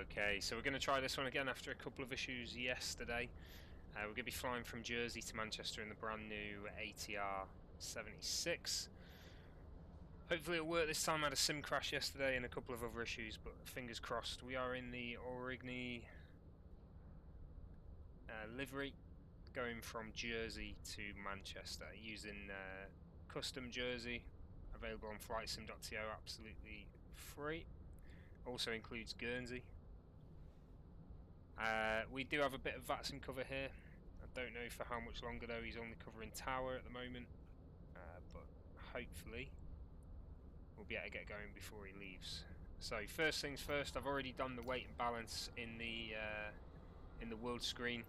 Okay, so we're going to try this one again after a couple of issues yesterday. We're going to be flying from Jersey to Manchester in the brand new ATR-76. Hopefully it'll work this time. I had a sim crash yesterday and a couple of other issues, but fingers crossed. We are in the Origny livery, going from Jersey to Manchester using custom jersey, available on flightsim.to, absolutely free. Also includes Guernsey. We do have a bit of VATSIM cover here. I don't know for how much longer though. He's only covering tower at the moment, but hopefully we'll be able to get going before he leaves. So first things first, I've already done the weight and balance in the world screen.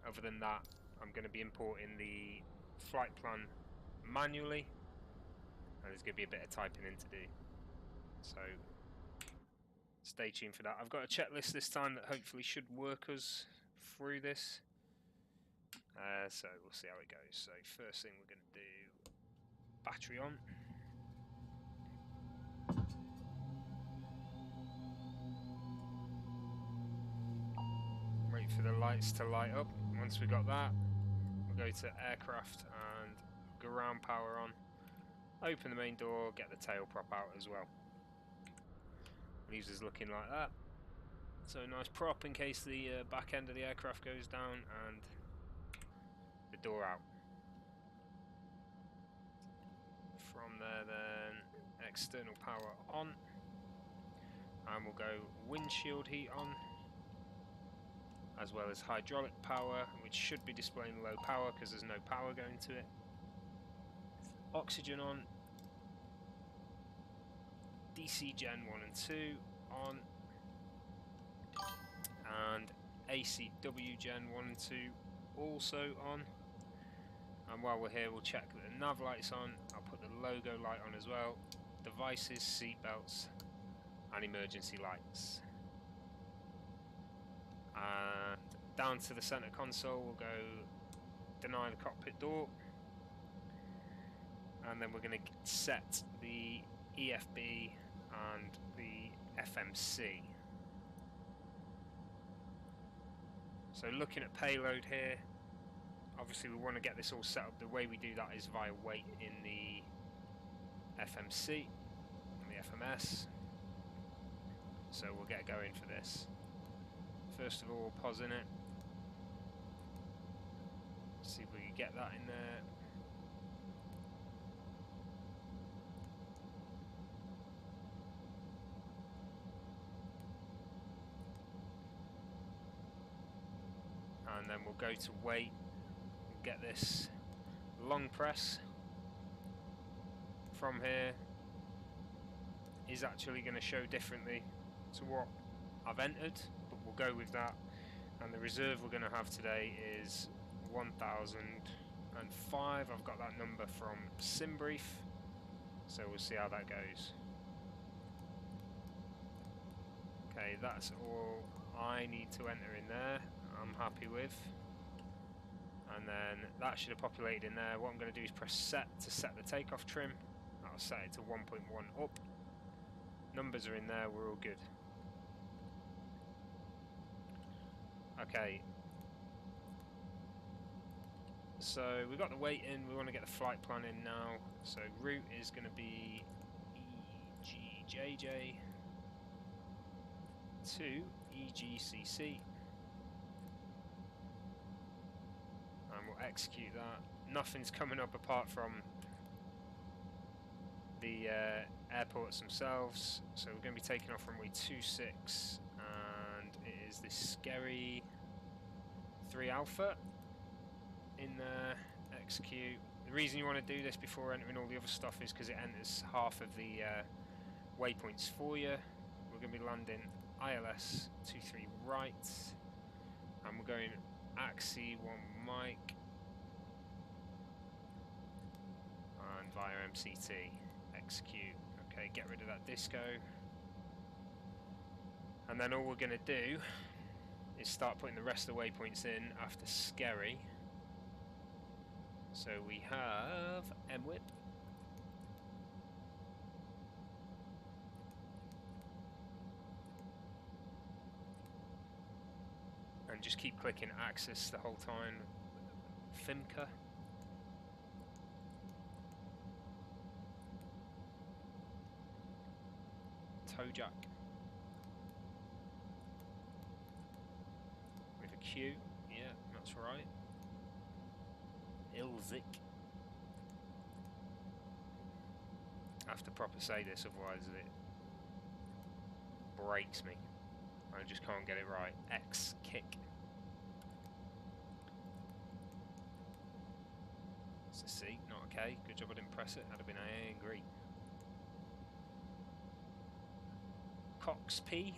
Other than that, I'm going to be importing the flight plan manually, and there's going to be a bit of typing in to do. So stay tuned for that. I've got a checklist this time that hopefully should work us through this. So we'll see how it goes. So first thing we're going to do, battery on. Wait for the lights to light up. Once we got that, we'll go to aircraft and ground power on. Open the main door, get the tail prop out as well. Leaves us looking like that. So a nice prop in case the back end of the aircraft goes down, and the door out. From there then, external power on, and we'll go windshield heat on, as well as hydraulic power, which should be displaying low power because there's no power going to it. Oxygen on, DC Gen 1 and 2 on, and ACW Gen 1 and 2 also on. And while we're here, we'll check that the nav light's on. I'll put the logo light on as well, devices, seat belts and emergency lights. And down to the center console, we'll go deny the cockpit door, and then we're going to set the EFB and the FMC. So looking at payload here, obviously we want to get this all set up. The way we do that is via weight in the FMC and the FMS. So we'll get going for this. First of all, pause in it. See if we can get that in there. And then we'll go to weight. We'll get this long press from here. Is actually going to show differently to what I've entered, but we'll go with that. And the reserve we're going to have today is 1005. I've got that number from SimBrief, so we'll see how that goes. Okay, that's all I need to enter in there. I'm happy with. And then that should have populated in there. What I'm going to do is press set to set the takeoff trim. I'll set it to 1.1 up. Numbers are in there, we're all good. Okay, so we've got the weight in, we want to get the flight plan in now. So route is going to be EGJJ to EGCC, and we'll execute that. Nothing's coming up apart from the airports themselves, so we're going to be taking off runway 26, and it is this scary 3 Alpha in there. Execute. The reason you want to do this before entering all the other stuff is because it enters half of the waypoints for you. We're going to be landing ILS 23 right, and we're going AXI 1 mic and via MCT. Execute. Okay, get rid of that disco, and then all we're going to do is start putting the rest of the waypoints in after scary. So we have MWhip, just keep clicking axis the whole time. Fimka. Tojack. With a Q. Yeah, that's right. Ilzik. I have to proper say this, otherwise it breaks me. I just can't get it right. X kick. It's a C, not a K. Good job I didn't press it. I'd have been angry. Cox P.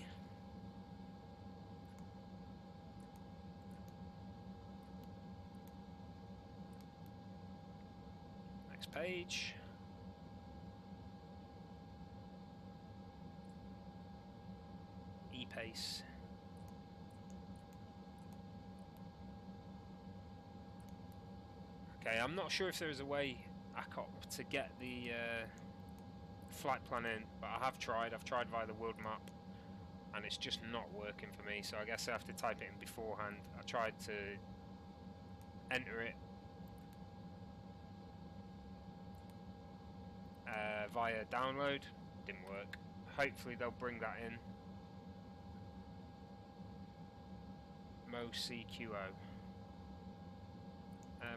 Next page. E-Pace. Okay, I'm not sure if there is a way, ACOP, to get the flight plan in, but I have tried. I've tried via the world map, and it's just not working for me, so I guess I have to type it in beforehand. I tried to enter it via download, didn't work. Hopefully they'll bring that in. MOCQO. MOCQO.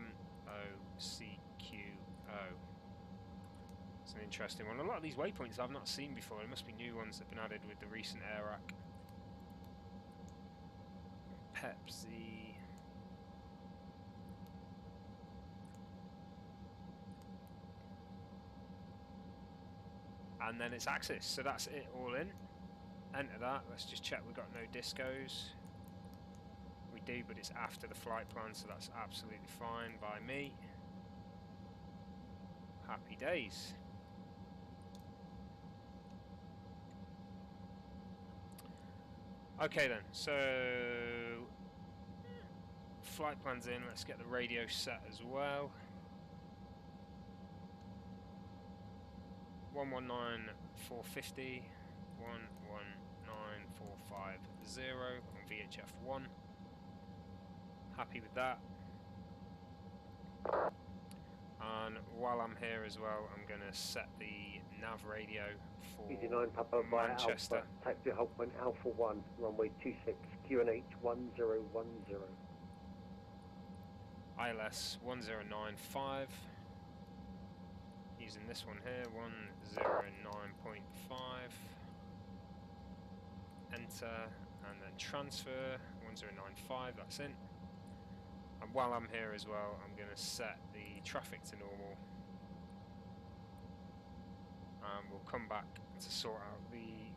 It's an interesting one. A lot of these waypoints I've not seen before. There must be new ones that have been added with the recent AIRAC. Pepsi. And then it's Axis, so that's it all in. Enter that. Let's just check we've got no discos. We do, but it's after the flight plan, so that's absolutely fine by me. Happy days. Okay then, so flight plan's in. Let's get the radio set as well. 119450, 119450 on VHF 1. Happy with that. And while I'm here as well, I'm going to set the nav radio for Manchester. Taxi hold point Alpha 1, runway 26, QNH 1010. ILS 1095. Using this one here, 109.5. Enter, and then transfer, 1095, that's in. And while I'm here as well, I'm going to set the traffic to normal. And we'll come back to sort out the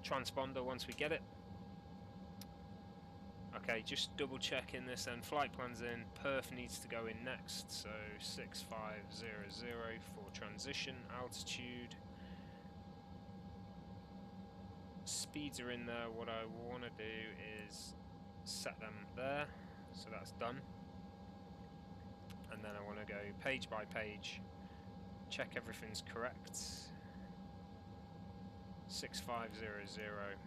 transponder once we get it. Okay, just double checking this then. Flight plan's in, perf needs to go in next, so 6500 for transition, altitude. Speeds are in there. What I want to do is set them there, so that's done. And then I want to go page by page, check everything's correct. 6500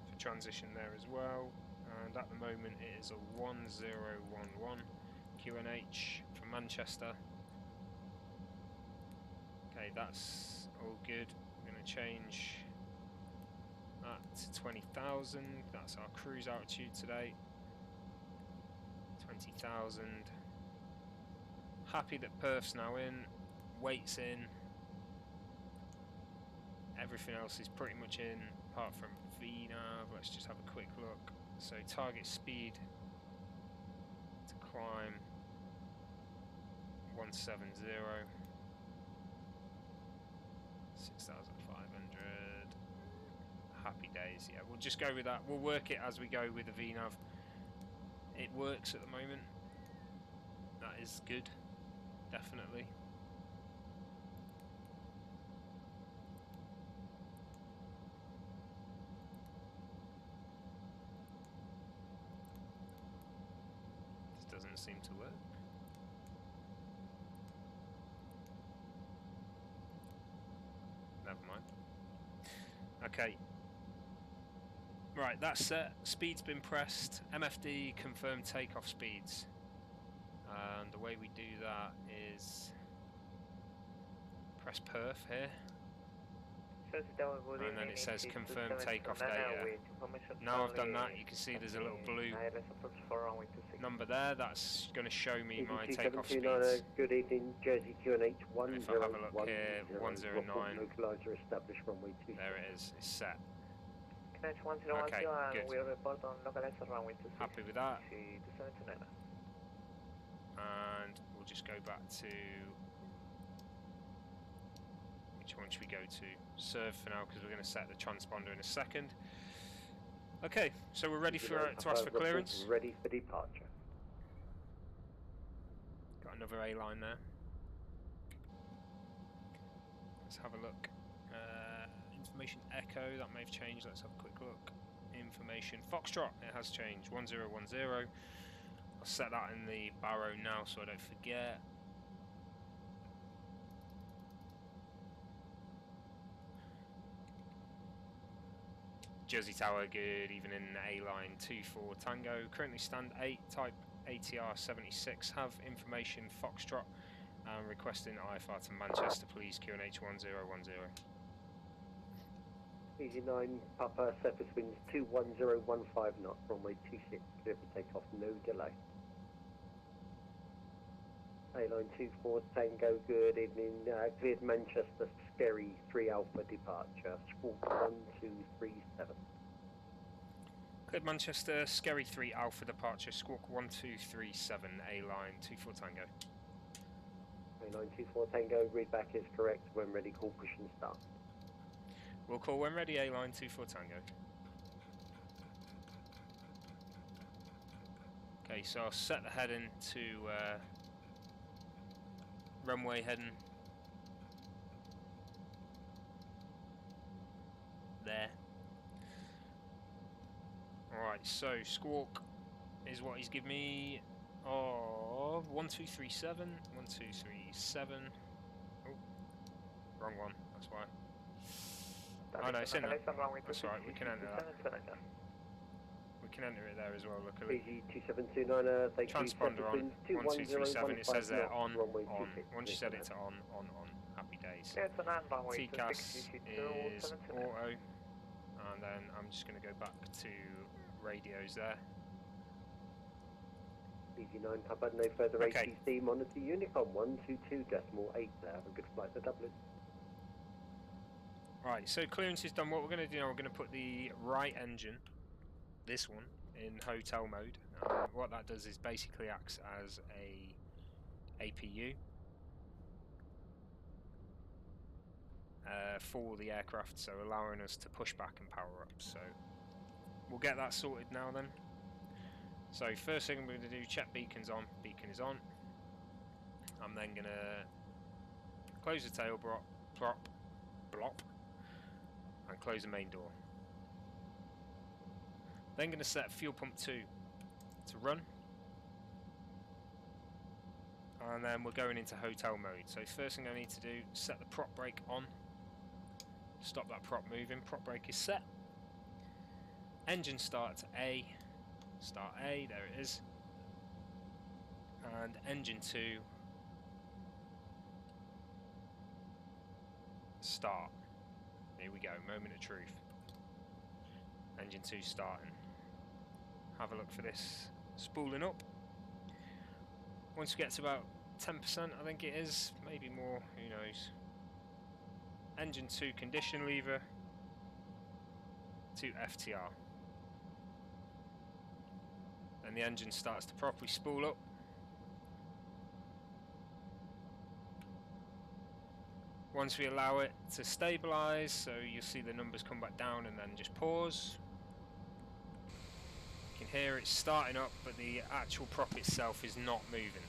for transition there as well. And at the moment it is a 1011 QNH from Manchester. Okay, that's all good. I'm going to change that to 20,000. That's our cruise altitude today. 20,000. Happy that perf's now in, weight's in. Everything else is pretty much in, apart from VNav. Let's just have a quick look. So target speed to climb 170, 6,500. Happy days. Yeah, we'll just go with that. We'll work it as we go with the VNav. It works at the moment. That is good, definitely. Doesn't seem to work. Never mind. Okay. Right, that's set. Speed's been pressed. MFD confirm takeoff speeds. And the way we do that is press perf here. And then it says confirm takeoff data. Now I've done that, you can see there's a little blue number there. That's going to show me my takeoff speeds. Good evening, Jersey QNH 109. If I have a look here, 109. Localizer established runway 26. There it is, it's set. Okay, good. Happy with that. And we'll just go back to, which one should we go to? Serve for now, because we're going to set the transponder in a second. Okay, so we're ready to ask for clearance. Ready for departure. Got another A-line there. Let's have a look. Information Echo, that may have changed. Let's have a quick look. Information Foxtrot, it has changed. 1010. I'll set that in the barrow now so I don't forget. Jersey Tower, good evening. A-line 24 Tango. Currently stand 8, type ATR-76. Have information Foxtrot and requesting IFR to Manchester, please. QNH 1010. Easy 9, Papa, surface winds 21015 knots, runway 26, clear for takeoff, no delay. A-line 24 Tango, good evening, cleared Manchester, Scary 3 Alpha departure, squawk 1237. Cleared Manchester, Scary 3 Alpha departure, squawk 1237, A-line 24 Tango. A-line 24 Tango, read back is correct, when ready, call push and start. We'll call when ready, A-line 24 Tango. Okay, so I'll set the heading to runway heading there. Alright, so squawk is what he's given me. Oh, 1237, 1237. Oh, wrong one, that's why. Oh no, it's in there. That's right, we can enter that. We can enter it there as well, luckily. BG2729, thank Transponder on, 1237, it says there on. Once you set it to on. Happy days. TCAS is auto, and then I'm just going to go back to radios there. BG9 Papa, no further ATC, monitor Unicorn 122.8 there, have a good flight to Dublin. Right, so clearance is done. What we're going to do now, we're going to put the right engine, this one, in hotel mode. What that does is basically acts as a APU for the aircraft, so allowing us to push back and power up. So we'll get that sorted now then. So first thing I'm going to do, check beacons on. Beacon is on. I'm then going to close the tail blop, and close the main door. Then going to set fuel pump 2 to run, and then we're going into hotel mode. So first thing I need to do, set the prop brake on, stop that prop moving. Prop brake is set. Engine start to A, start A, there it is, and engine 2 start. Here we go, moment of truth. Engine 2 starting. Have a look for this spooling up. Once we get to about 10%, I think it is, maybe more, who knows. Engine 2 condition lever to FTR. Then the engine starts to properly spool up. Once we allow it to stabilise, so you'll see the numbers come back down and then just pause. You can hear it starting up, but the actual prop itself is not moving.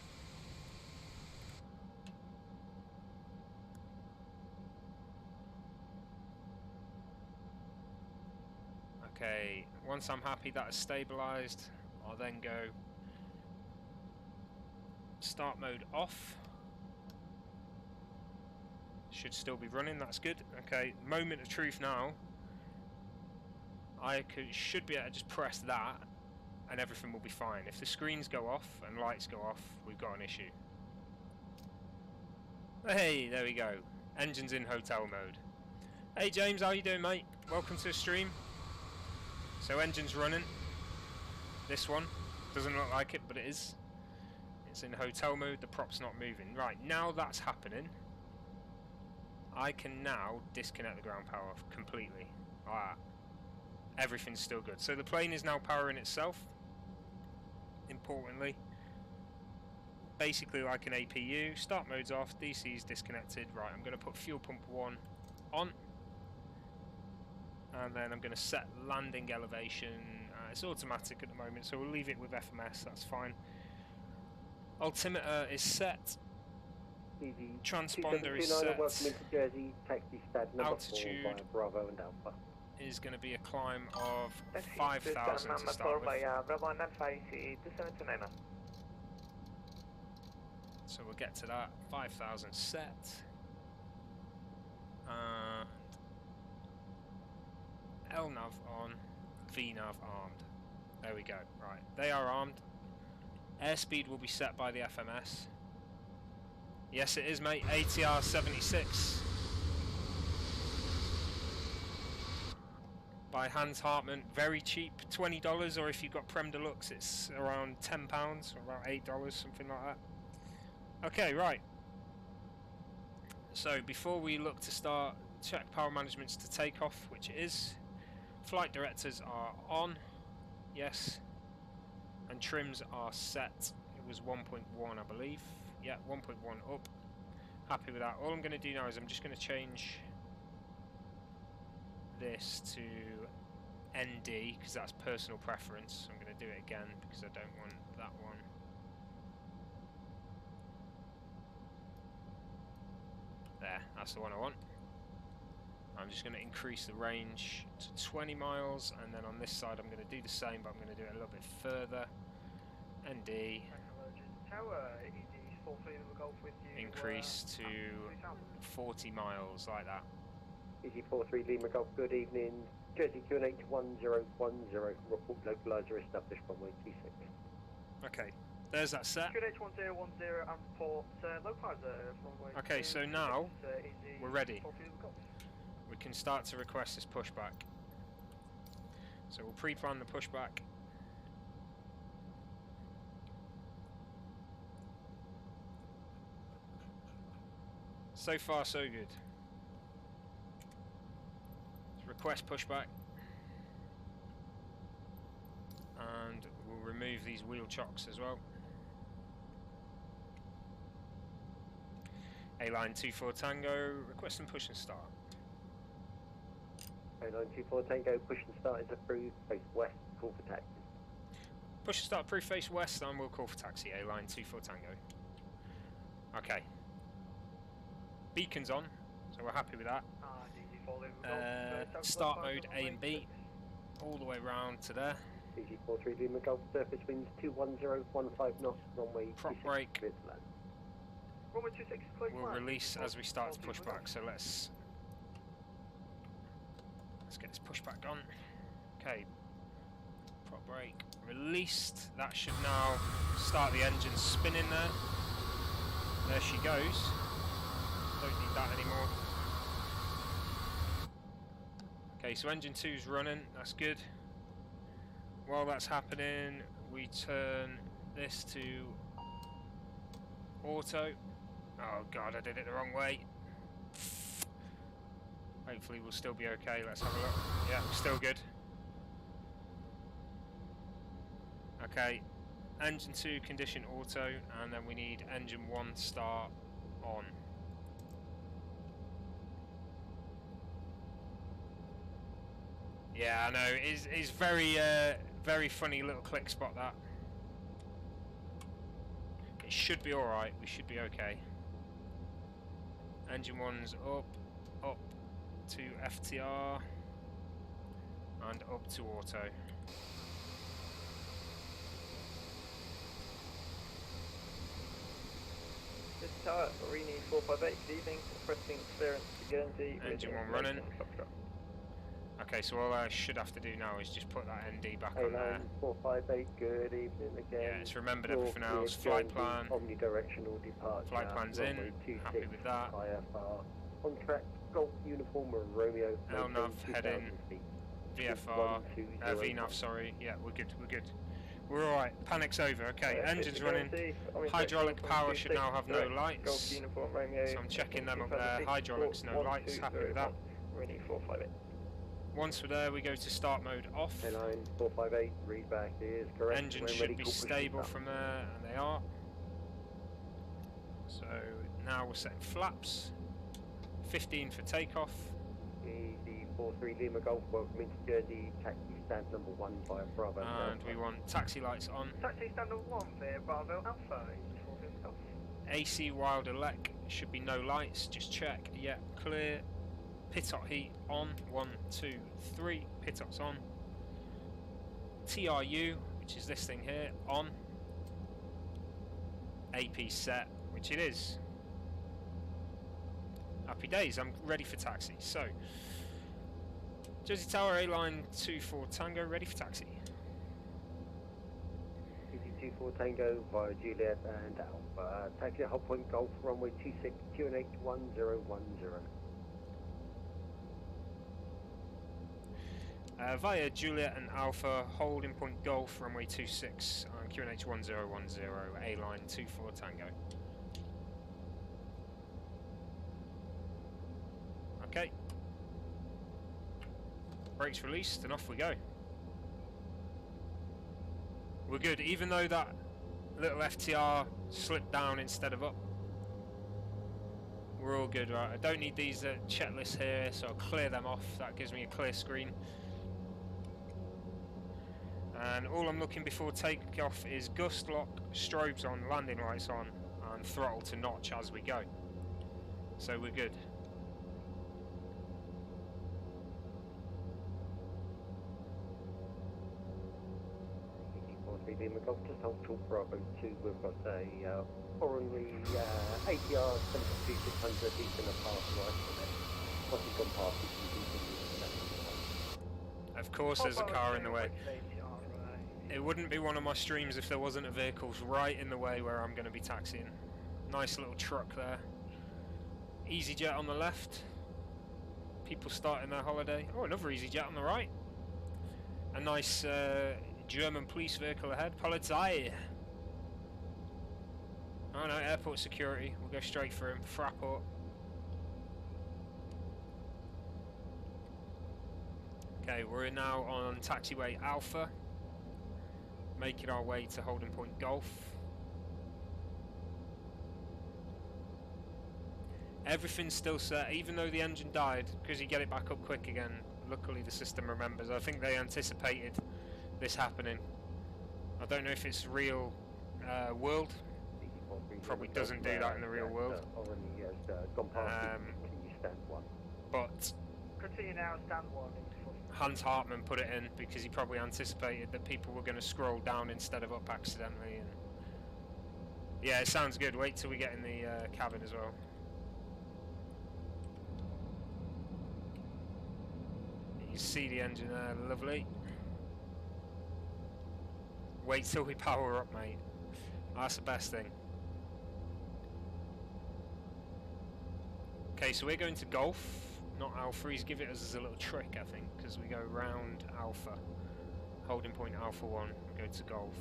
Okay, once I'm happy that is stabilised, I'll then go start mode off. Should still be running, that's good. Okay, moment of truth now. should be able to just press that and everything will be fine. If the screens go off and lights go off, we've got an issue. Hey, there we go. Engine's in hotel mode. Hey James, how you doing, mate? Welcome to the stream. So engine's running. This one doesn't look like it, but it is. It's in hotel mode, the prop's not moving. Right, now that's happening, I can now disconnect the ground power completely. Ah, everything's still good. So the plane is now powering itself, importantly. Basically like an APU. Start mode's off, DC's disconnected. Right, I'm going to put fuel pump 1 on. And then I'm going to set landing elevation. It's automatic at the moment, so we'll leave it with FMS, that's fine. Altimeter is set. Transponder is set. Welcome into Jersey, taxi stad number Altitude 4 via Bravo and Alpha. Is going to be a climb of 5,000 to start with. So we'll get to that. 5,000 set. And LNAV on, VNAV armed. There we go. Right, they are armed. Airspeed will be set by the FMS. Yes, it is, mate. ATR-76. By Hans Hartman. Very cheap. $20, or if you've got Prem Deluxe, it's around £10, or about $8, something like that. Okay, right. So, before we look to start, check power managements to take off, which it is. Flight directors are on. Yes. And trims are set. It was 1.1, I believe. Yeah, 1.1 up. Happy with that. All I'm going to do now is I'm just going to change this to ND because that's personal preference. I'm going to do it again because I don't want that one. There, that's the one I want. I'm just going to increase the range to 20 miles, and then on this side I'm going to do the same, but I'm going to do it a little bit further. ND. Increase to 40 miles, like that. Easy 43 Lima Golf, good evening. Jersey QNH 1010, report localizer established runway 26. Okay, there's that set. QNH 1010 and report localizer runway. Okay, so now we're ready. We can start to request this pushback. So we'll pre-plan the pushback. So far so good. Let's request pushback. And we'll remove these wheel chocks as well. A-line 24 Tango, request and push and start. A-line 24 Tango, push and start is approved, face west, call for taxi. Push and start approved, face west, and we'll call for taxi, A-line 24 Tango. Okay. Beacon's on, so we're happy with that. Start mode A and B, all the way round to there. CG43 Lima Golf, surface winds 21015 knots, runway 26. Prop brake. Runway 26, clear. We'll release as we start to push back, so let's get this pushback done. Okay, prop brake released. That should now start the engine spinning there. There she goes. Don't need that anymore. Okay, so engine 2's running, that's good. While that's happening, we turn this to auto. Oh god, I did it the wrong way. Hopefully we'll still be okay, let's have a look. Yeah, still good. Okay, engine 2 condition auto, and then we need engine 1 start on. Yeah, I know, it's very, very funny little click spot that. It should be alright, we should be okay. Engine 1's up to FTR, and up to auto. This is Tower, Rini 458, good evening, requesting clearance to Guernsey. Engine 1 running. Okay, so all I should have to do now is just put that ND back on there. A-line 458, good evening again. Yeah, it's remembered You're everything else. cleared Flight plan. Omnidirectional departure. Flight plan's in. Runway 26, Happy with that. IFR. On track, Golf uniform of Romeo. LNAV heading. 2000 feet. VFR. 1201. VNAV, sorry. Yeah, we're good, we're good. We're alright. Panic's over. Okay, engines running. Hydraulic power should now have no lights. Golf uniform Romeo. So I'm checking them up there. Hydraulics, no lights. Happy with that. Ready 458. Once we're there, we go to start mode off. A-line 458, read back is correct. Engines When should ready, be call push stable start. from there, and they are. So now we're setting flaps. 15 for takeoff. Easy 43 Lima Golf, welcome into Jersey, taxi stand number 1 via Bravo. And we want taxi lights on. Taxi standard 1 for Bravo Alpha. Golf. AC wild elect should be no lights. Just check. Yeah, clear. Pitot heat on. 1, 2, 3. Pitots on. TRU, which is this thing here, on. AP set, which it is. Happy days, I'm ready for taxi. So, Jersey Tower, A-line 24 Tango, ready for taxi. Easy 24 Tango via Juliet and Alpha. Taxi at Hot Point Golf, runway 26, QNH 1010. Via Juliet and Alpha, holding point Golf, runway 26 on QNH 1010, A-line 24 Tango. Okay. Brakes released and off we go. We're good, even though that little FTR slipped down instead of up. We're all good, right? I don't need these checklists here, so I'll clear them off. That gives me a clear screen. And all I'm looking before takeoff is gust lock, strobes on, landing lights on, and throttle to notch as we go. So we're good. Easy 43 Lima Golf, just hold short Bravo 2. We've got a foreign ATR-76, he's going to pass right from it. Once he's gone past, he can continue. Of course there's a car in the way. It wouldn't be one of my streams if there wasn't a vehicle right in the way where I'm going to be taxiing. Nice little truck there. EasyJet on the left. People starting their holiday. Oh, another EasyJet on the right. A nice German police vehicle ahead. Polizei. Oh no, airport security. We'll go straight for him. Fraport. Okay, we're now on taxiway Alpha. Making our way to holding point Golf. Everything's still set, even though the engine died, because you get it back up quick again. Luckily the system remembers. I think they anticipated this happening. I don't know if it's real world. Probably doesn't do that in the real world. But Continue now, stand 1. Hans Hartmann put it in because he probably anticipated that people were going to scroll down instead of up accidentally. And yeah, it sounds good. Wait till we get in the cabin as well. You see the engine there, lovely. Wait till we power up, mate. That's the best thing. Okay, so we're going to Golf, not Alpha. He's giving us a little trick, I think, because we go round Alpha. Holding point Alpha 1, we go to Golf.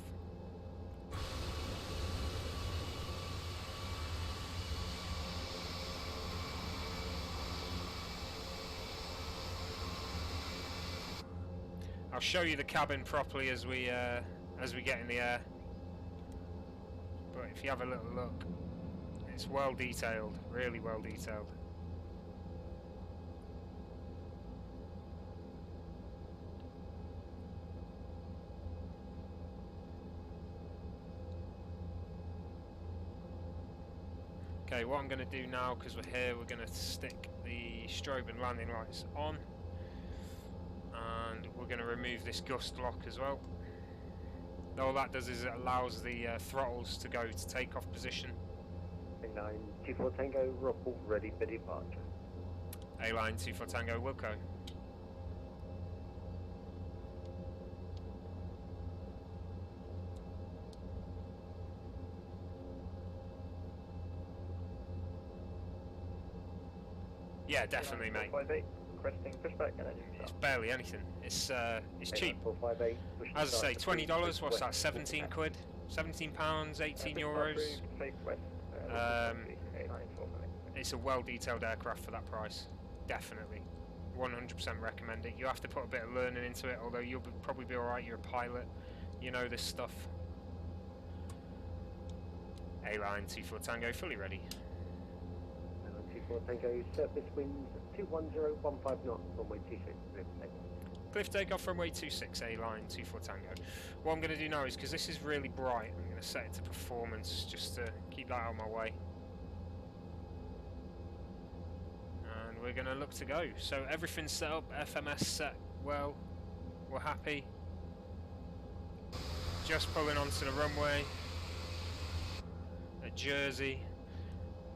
I'll show you the cabin properly as we get in the air. But if you have a little look, it's well detailed, really well detailed. Okay, what I'm going to do now, because we're here, we're going to stick the strobe and landing lights on. And we're going to remove this gust lock as well. All that does is it allows the throttles to go to takeoff position. A-line 24 Tango, report ready for departure. A-line 24 Tango, Wilco. Yeah, definitely, mate. 458, requesting pushback and engine It's start. barely anything. It's cheap. 458, push to As I start say, to $20. What's that? west, 17 quid? 17 pounds, 18 euros. Take west. It's a well-detailed aircraft for that price. Definitely, 100% recommend it. You have to put a bit of learning into it, although you'll probably be all right. You're a pilot, you know this stuff. A-line 24 Tango, fully ready. 24 Tango, surface winds 21015 knots, runway 26, Cliff takeoff runway 26, A-line 24 Tango. What I'm going to do now is, because this is really bright, I'm going to set it to performance just to keep that out of my way. And we're going to look to go. So everything's set up, FMS set well, we're happy. Just pulling onto the runway at Jersey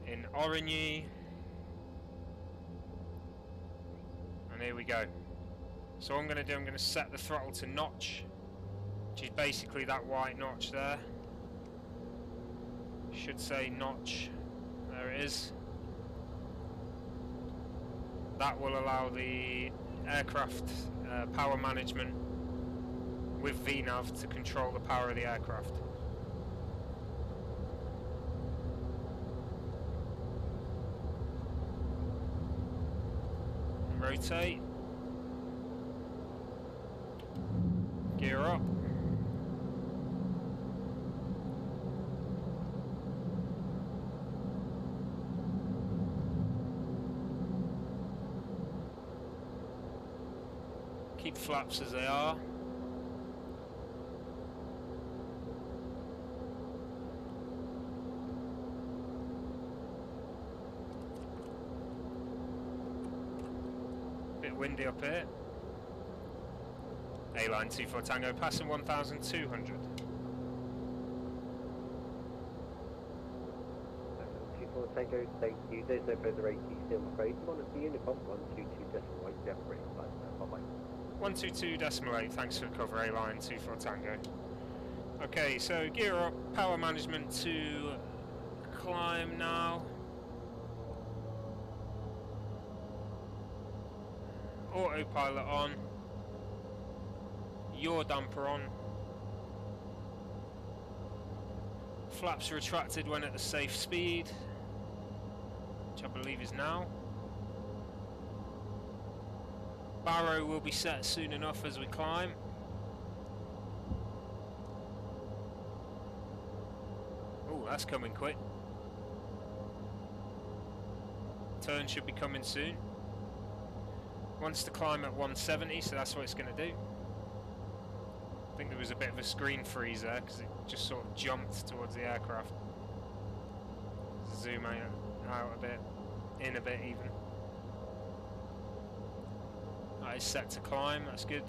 in Origny. And here we go. So what I'm going to do, I'm going to set the throttle to notch, which is basically that white notch there. Should say notch. There it is. That will allow the aircraft power management with VNAV to control the power of the aircraft. Rotate. Gear up. Keep flaps as they are. Bit windy up here. A-line 24 Tango, passing 1,200. 24 Tango, thank you. There's no further ATC, I'm afraid. Monitor Unicom 122.8, separate. Bye-bye. 122.8, thanks for the cover, A-line 24 Tango. Okay, so gear up, power management to climb now. Autopilot on. Yaw damper on. Flaps retracted when at the safe speed, which I believe is now. Barrow will be set soon enough as we climb. Oh, that's coming quick. Turn should be coming soon. Wants to climb at 170, so that's what it's going to do. I think there was a bit of a screen freeze there because it just sort of jumped towards the aircraft. Zoom out a bit, in a bit even. That is set to climb, that's good.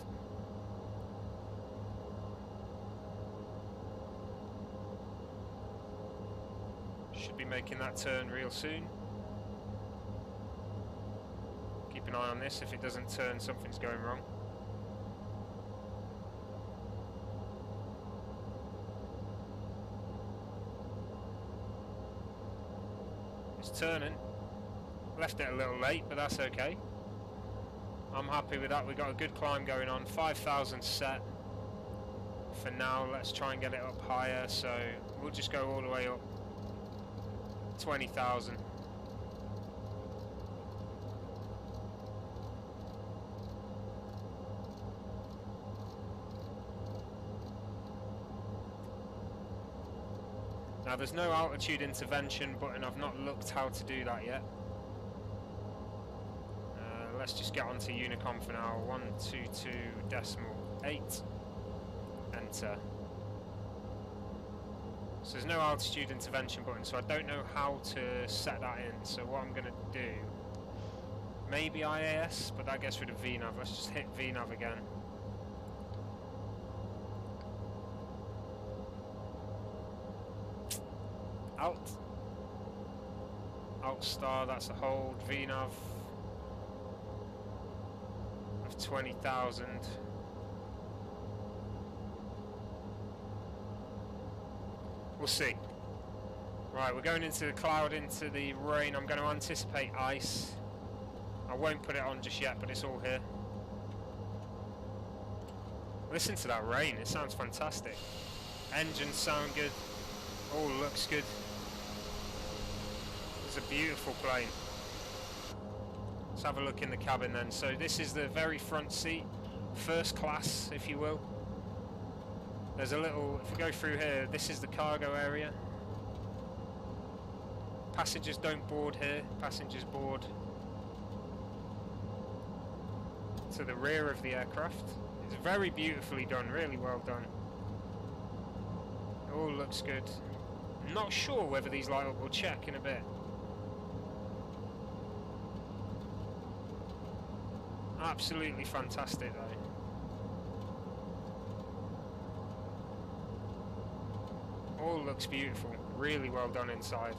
Should be making that turn real soon. Keep an eye on this, if it doesn't turn, something's going wrong. It's turning. Left it a little late, but that's okay. I'm happy with that. We've got a good climb going on. 5,000 set for now. Let's try and get it up higher. So we'll just go all the way up. 20,000. Now there's no altitude intervention button. I've not looked how to do that yet. Let's just get onto Unicom for now. 122.8. Enter. So there's no altitude intervention button, so I don't know how to set that in. So what I'm going to do, maybe IAS, but that gets rid of VNAV. Let's just hit VNAV again. Alt star, that's a hold. VNAV of 20,000. We'll see. Right, we're going into the cloud, into the rain. I'm going to anticipate ice. I won't put it on just yet, but it's all here. Listen to that rain, it sounds fantastic. Engines sound good, all looks good. It's a beautiful plane. Let's have a look in the cabin then. So this is the very front seat, first class if you will. There's a little, if we go through here, this is the cargo area. Passengers don't board here, passengers board to the rear of the aircraft. It's very beautifully done, really well done. It all looks good. I'm not sure whether these light up, we'll check in a bit. Absolutely fantastic though. All looks beautiful, really well done inside.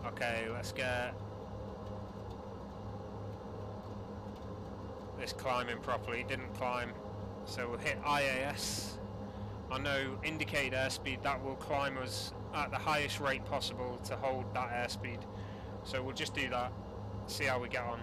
Okay, let's get this climbing properly. It didn't climb, so we'll hit IAS. I know indicated airspeed, that will climb us at the highest rate possible to hold that airspeed. So we'll just do that, see how we get on.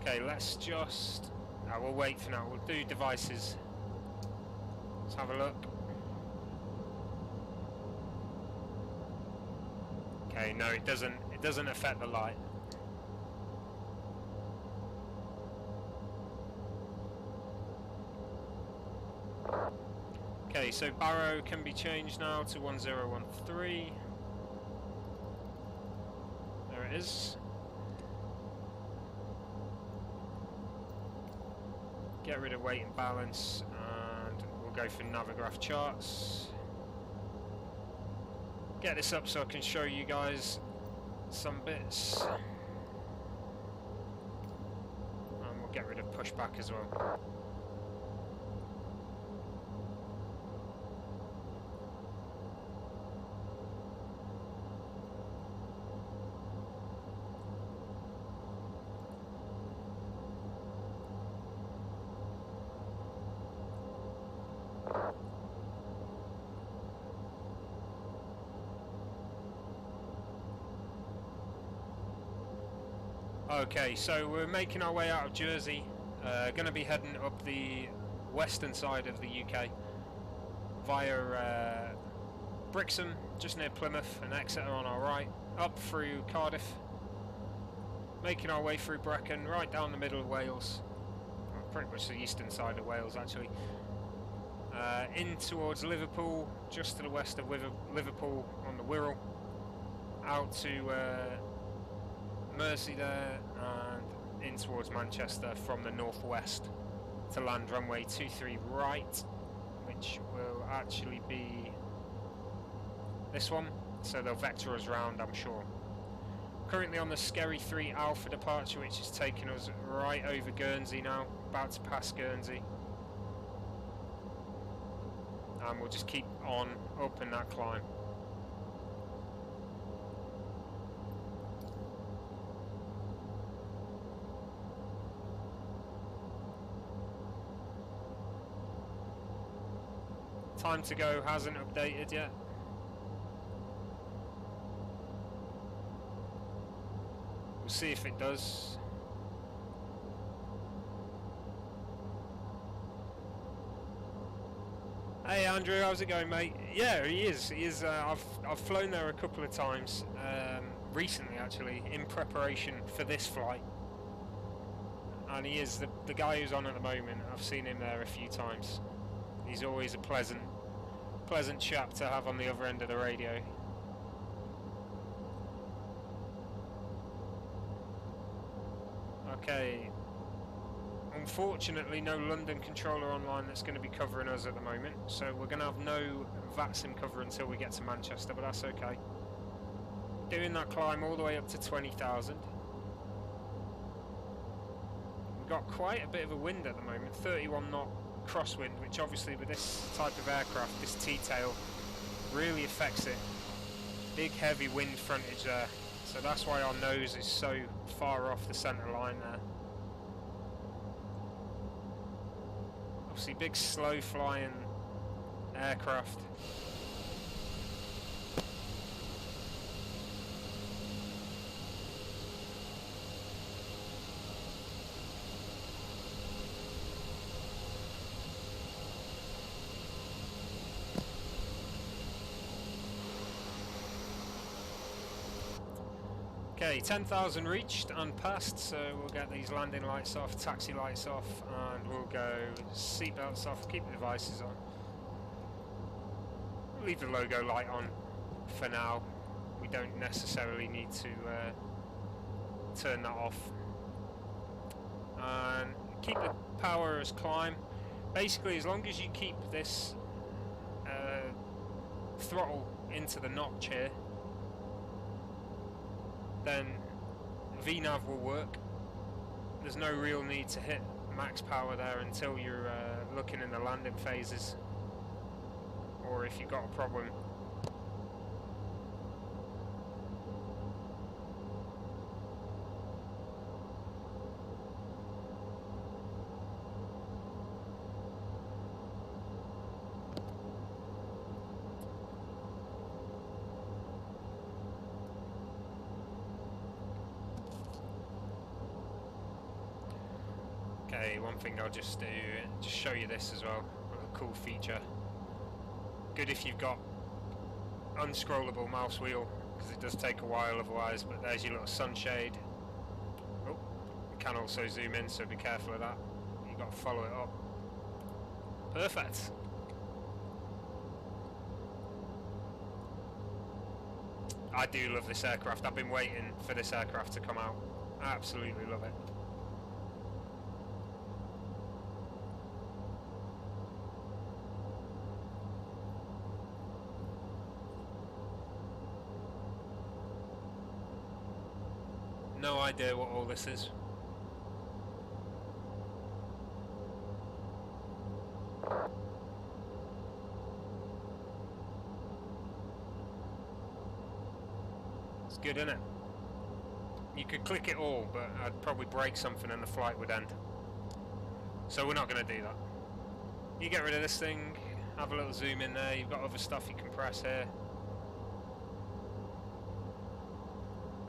Okay, let's just... we'll wait for now. We'll do devices. Let's have a look. Okay, no, it doesn't. It doesn't affect the light. Okay, so Barrow can be changed now to 1013. There it is. Get rid of weight and balance, and we'll go for Navigraph charts. Get this up so I can show you guys some bits. And we'll get rid of pushback as well. Okay, so we're making our way out of Jersey, going to be heading up the western side of the UK via Brixham, just near Plymouth, and Exeter on our right, up through Cardiff, making our way through Brecon, right down the middle of Wales, pretty much the eastern side of Wales actually, in towards Liverpool, just to the west of Liverpool on the Wirral, out to Mersey there, and in towards Manchester from the northwest to land runway 23 right, which will actually be this one, so they'll vector us round, I'm sure. Currently on the Skerry 3 Alpha departure, which is taking us right over Guernsey now, about to pass Guernsey, and we'll just keep on up in that climb. Time to go hasn't updated yet. We'll see if it does. Hey Andrew, how's it going, mate? Yeah, he is. He is. I've flown there a couple of times recently, actually, in preparation for this flight. And he is the guy who's on at the moment. I've seen him there a few times. He's always a pleasant chap to have on the other end of the radio. Okay. Unfortunately, no London controller online that's going to be covering us at the moment, so we're going to have no VATSIM cover until we get to Manchester, but that's okay. doing that climb all the way up to 20,000. We've got quite a bit of a wind at the moment, 31 knot crosswind, which obviously with this type of aircraft, this T-tail, really affects it. Big heavy wind frontage there, so that's why our nose is so far off the centre line there. Obviously big slow flying aircraft. Okay, 10,000 reached and passed, so we'll get these landing lights off, taxi lights off, and we'll go seatbelts off, keep the devices on. We'll leave the logo light on for now. We don't necessarily need to turn that off. And keep the power as climb. Basically, as long as you keep this throttle into the notch here, then VNAV will work. There's no real need to hit max power there until you're looking in the landing phases, or if you've got a problem. Okay, one thing I'll just do, just show you this as well, a cool feature. Good if you've got unscrollable mouse wheel, because it does take a while otherwise, but there's your little sunshade. Oh, you can also zoom in, so be careful of that. You've got to follow it up. Perfect. I do love this aircraft. I've been waiting for this aircraft to come out. I absolutely love it. No idea what all this is. It's good, isn't it? You could click it all, but I'd probably break something and the flight would end. So we're not going to do that. You get rid of this thing, have a little zoom in there, you've got other stuff you can press here.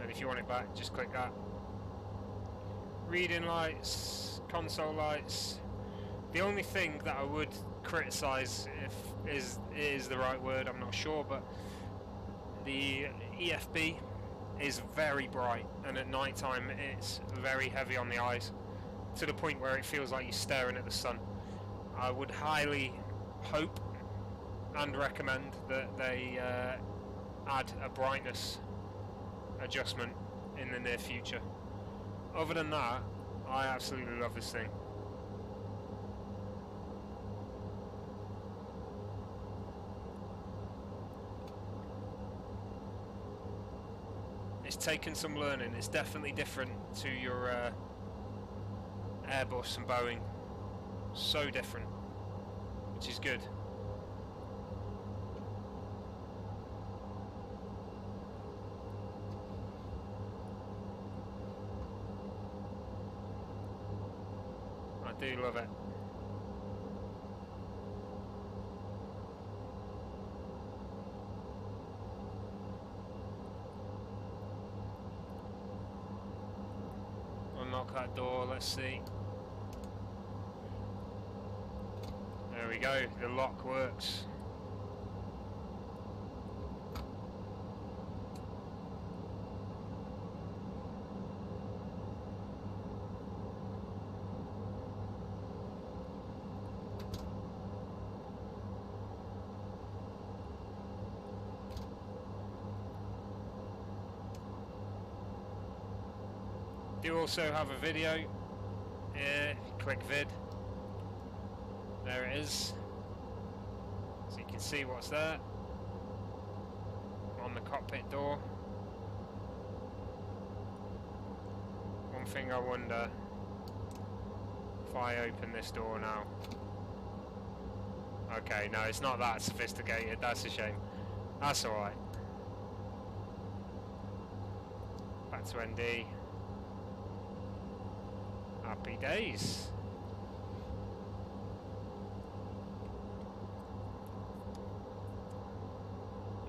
And if you want it back, just click that. Reading lights, console lights. The only thing that I would criticise, if is the right word, I'm not sure, but the EFB is very bright, and at night time it's very heavy on the eyes, to the point where it feels like you're staring at the sun. I would highly hope and recommend that they add a brightness adjustment in the near future. Other than that, I absolutely love this thing. It's taken some learning. It's definitely different to your Airbus and Boeing. So different, which is good. I do love it. Unlock that door, let's see. There we go, the lock works. Do also have a video here, click vid, there it is, so you can see what's there on the cockpit door. One thing I wonder if I open this door now. Okay, no, it's not that sophisticated. That's a shame. That's alright. Back to ND. Happy days.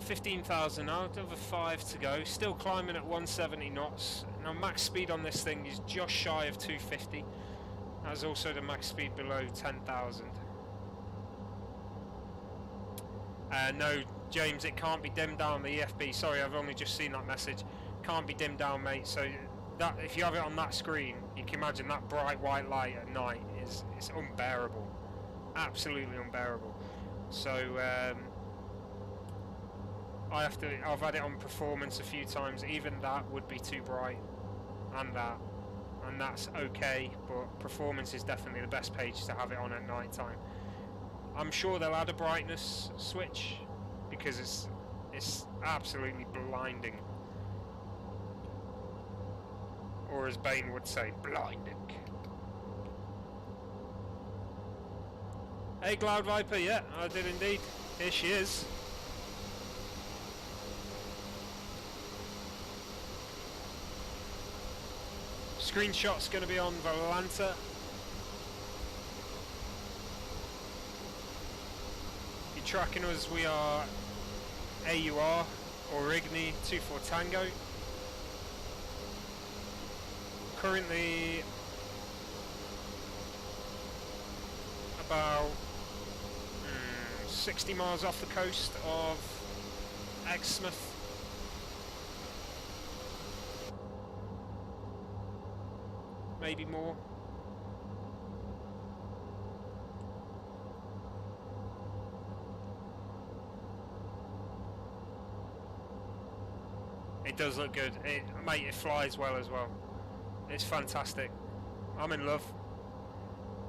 $15,000 now, another 5 to go. Still climbing at 170 knots. Now max speed on this thing is just shy of 250. That's also the max speed below 10,000. No, James, it can't be dimmed down, the EFB. Sorry, I've only just seen that message. Can't be dimmed down, mate. So that, if you have it on that screen, you can imagine that bright white light at night is unbearable. Absolutely unbearable. So I've had it on performance a few times. Even that would be too bright, and that's okay. But performance is definitely the best page to have it on at night time. I'm sure they'll add a brightness switch because it's absolutely blinding, or as Bane would say, blinding. Hey, Cloud Viper, yeah, I did indeed. Here she is. Screenshot's going to be on Volanta. You're tracking us, we are AUR, or Igni 24 Tango. Currently about 60 miles off the coast of Exmouth. Maybe more. It does look good. Mate, it flies well as well. It's fantastic. I'm in love.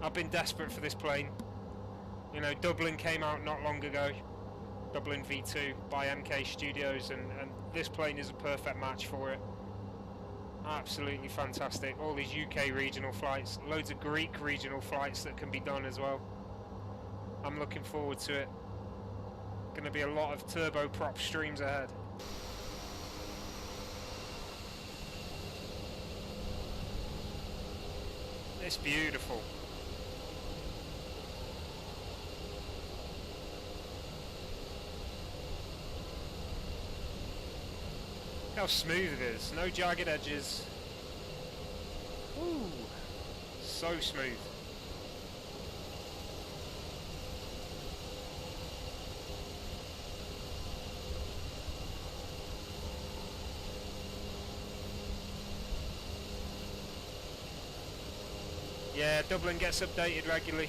I've been desperate for this plane. You know, Dublin came out not long ago. Dublin V2 by MK Studios, and this plane is a perfect match for it. Absolutely fantastic. All these UK regional flights, loads of Greek regional flights that can be done as well. I'm looking forward to it. Going to be a lot of turboprop streams ahead. It's beautiful. Look how smooth it is, no jagged edges. Ooh, so smooth. Yeah, Dublin gets updated regularly.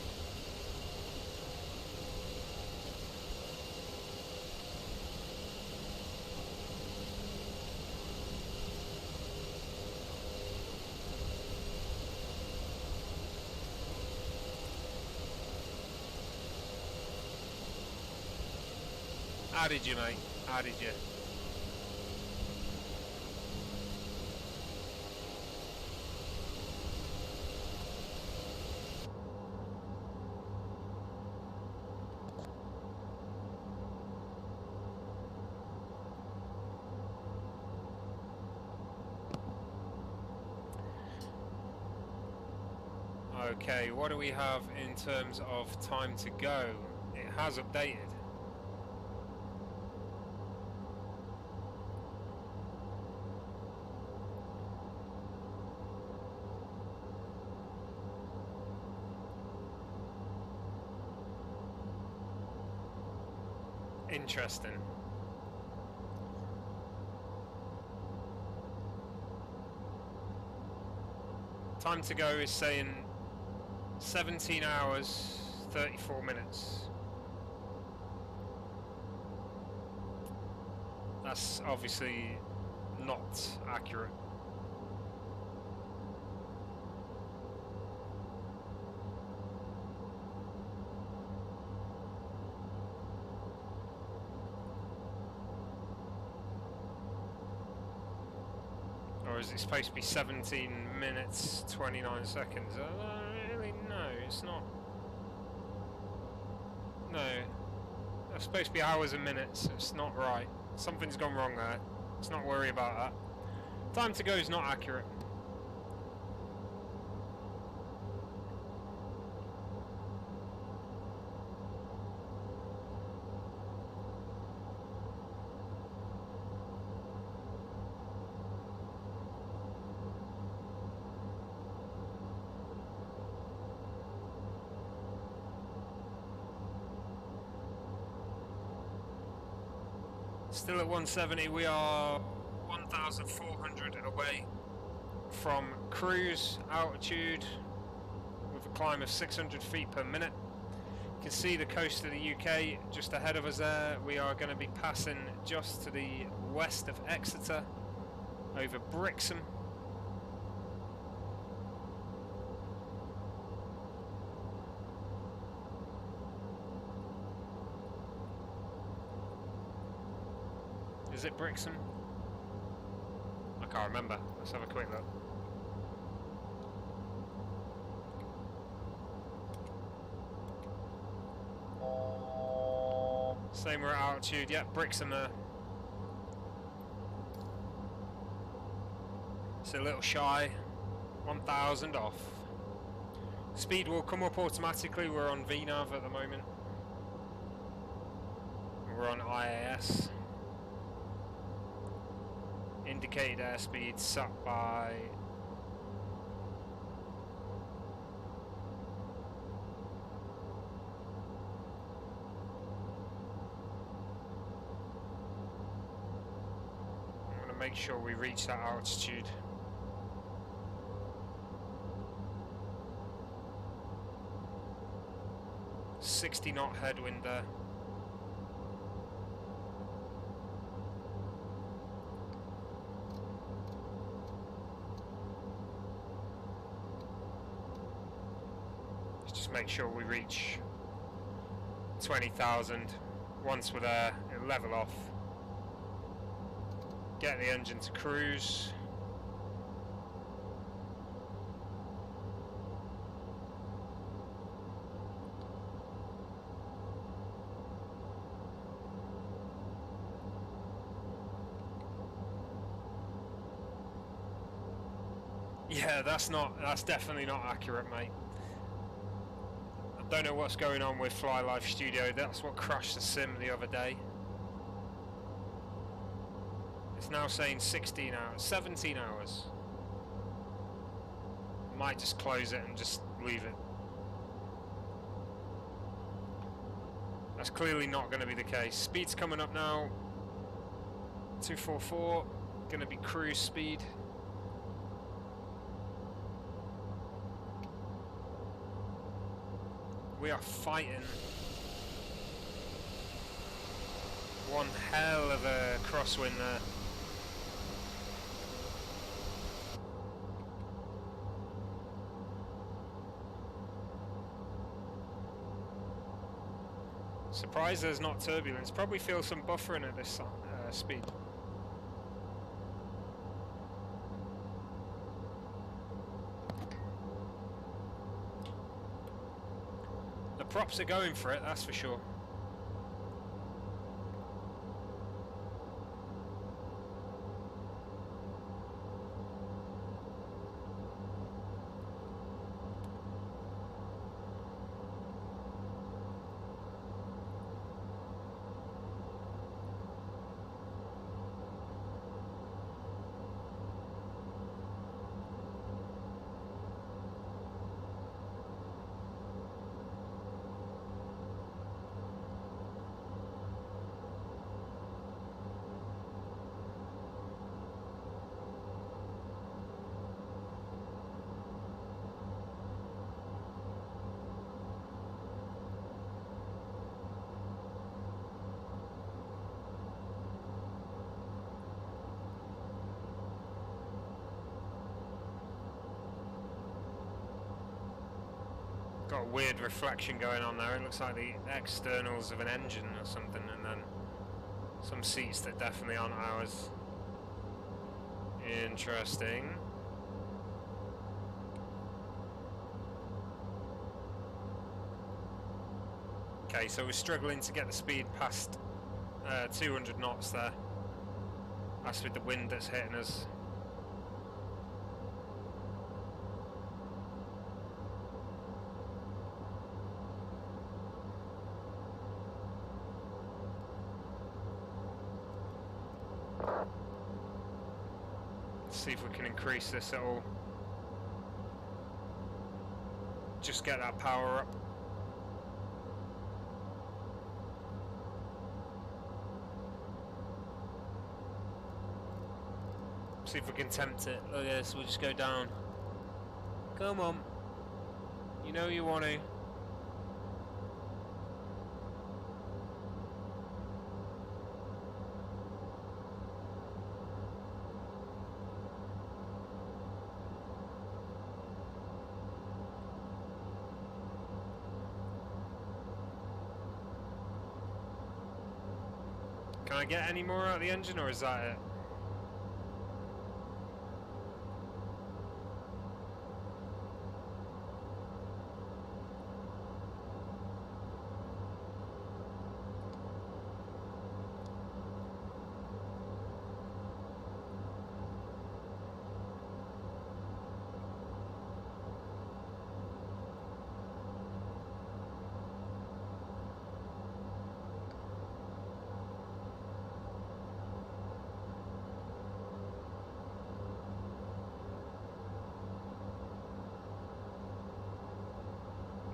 How did you, mate? How did you? Okay, what do we have in terms of time to go? It has updated. Interesting. Time to go is saying 17 hours, 34 minutes. That's obviously not accurate. Or is it supposed to be 17 minutes, 29 seconds? I don't really know, it's not... No. They're supposed to be hours and minutes, it's not right. Something's gone wrong there. Let's not worry about that. Time to go is not accurate. Still at 170, we are 1,400 away from cruise altitude with a climb of 600 feet per minute. You can see the coast of the UK just ahead of us there. We are going to be passing just to the west of Exeter over Brixham. Is it Brixham? I can't remember. Let's have a quick look. Same we're at altitude. Yep, Brixham there. It's a little shy. 1,000 off. Speed will come up automatically. We're on VNAV at the moment. We're on IAS. Indicated airspeed set by I'm going to make sure we reach that altitude. .60 knot headwind there. Make sure we reach 20,000. Once we're there, it'll level off. Get the engine to cruise. Yeah, that's definitely not accurate, mate. Don't know what's going on with Fly Life Studio. That's what crashed the sim the other day. It's now saying 16 hours, 17 hours. Might just close it and just leave it. That's clearly not going to be the case. Speed's coming up now. 244. Going to be cruise speed. We are fighting one hell of a crosswind there. Surprised there's not turbulence. Probably feel some buffering at this speed. Props are going for it, that's for sure. Got a weird reflection going on there. It looks like the externals of an engine or something, and then some seats that definitely aren't ours. Interesting. Okay, so we're struggling to get the speed past 200 knots there. That's with the wind that's hitting us. Let's see if we can increase this at all. Just get that power up. See if we can tempt it. Look at this, we'll just go down. Come on. You know you want to. Can I get any more out of the engine, or is that it?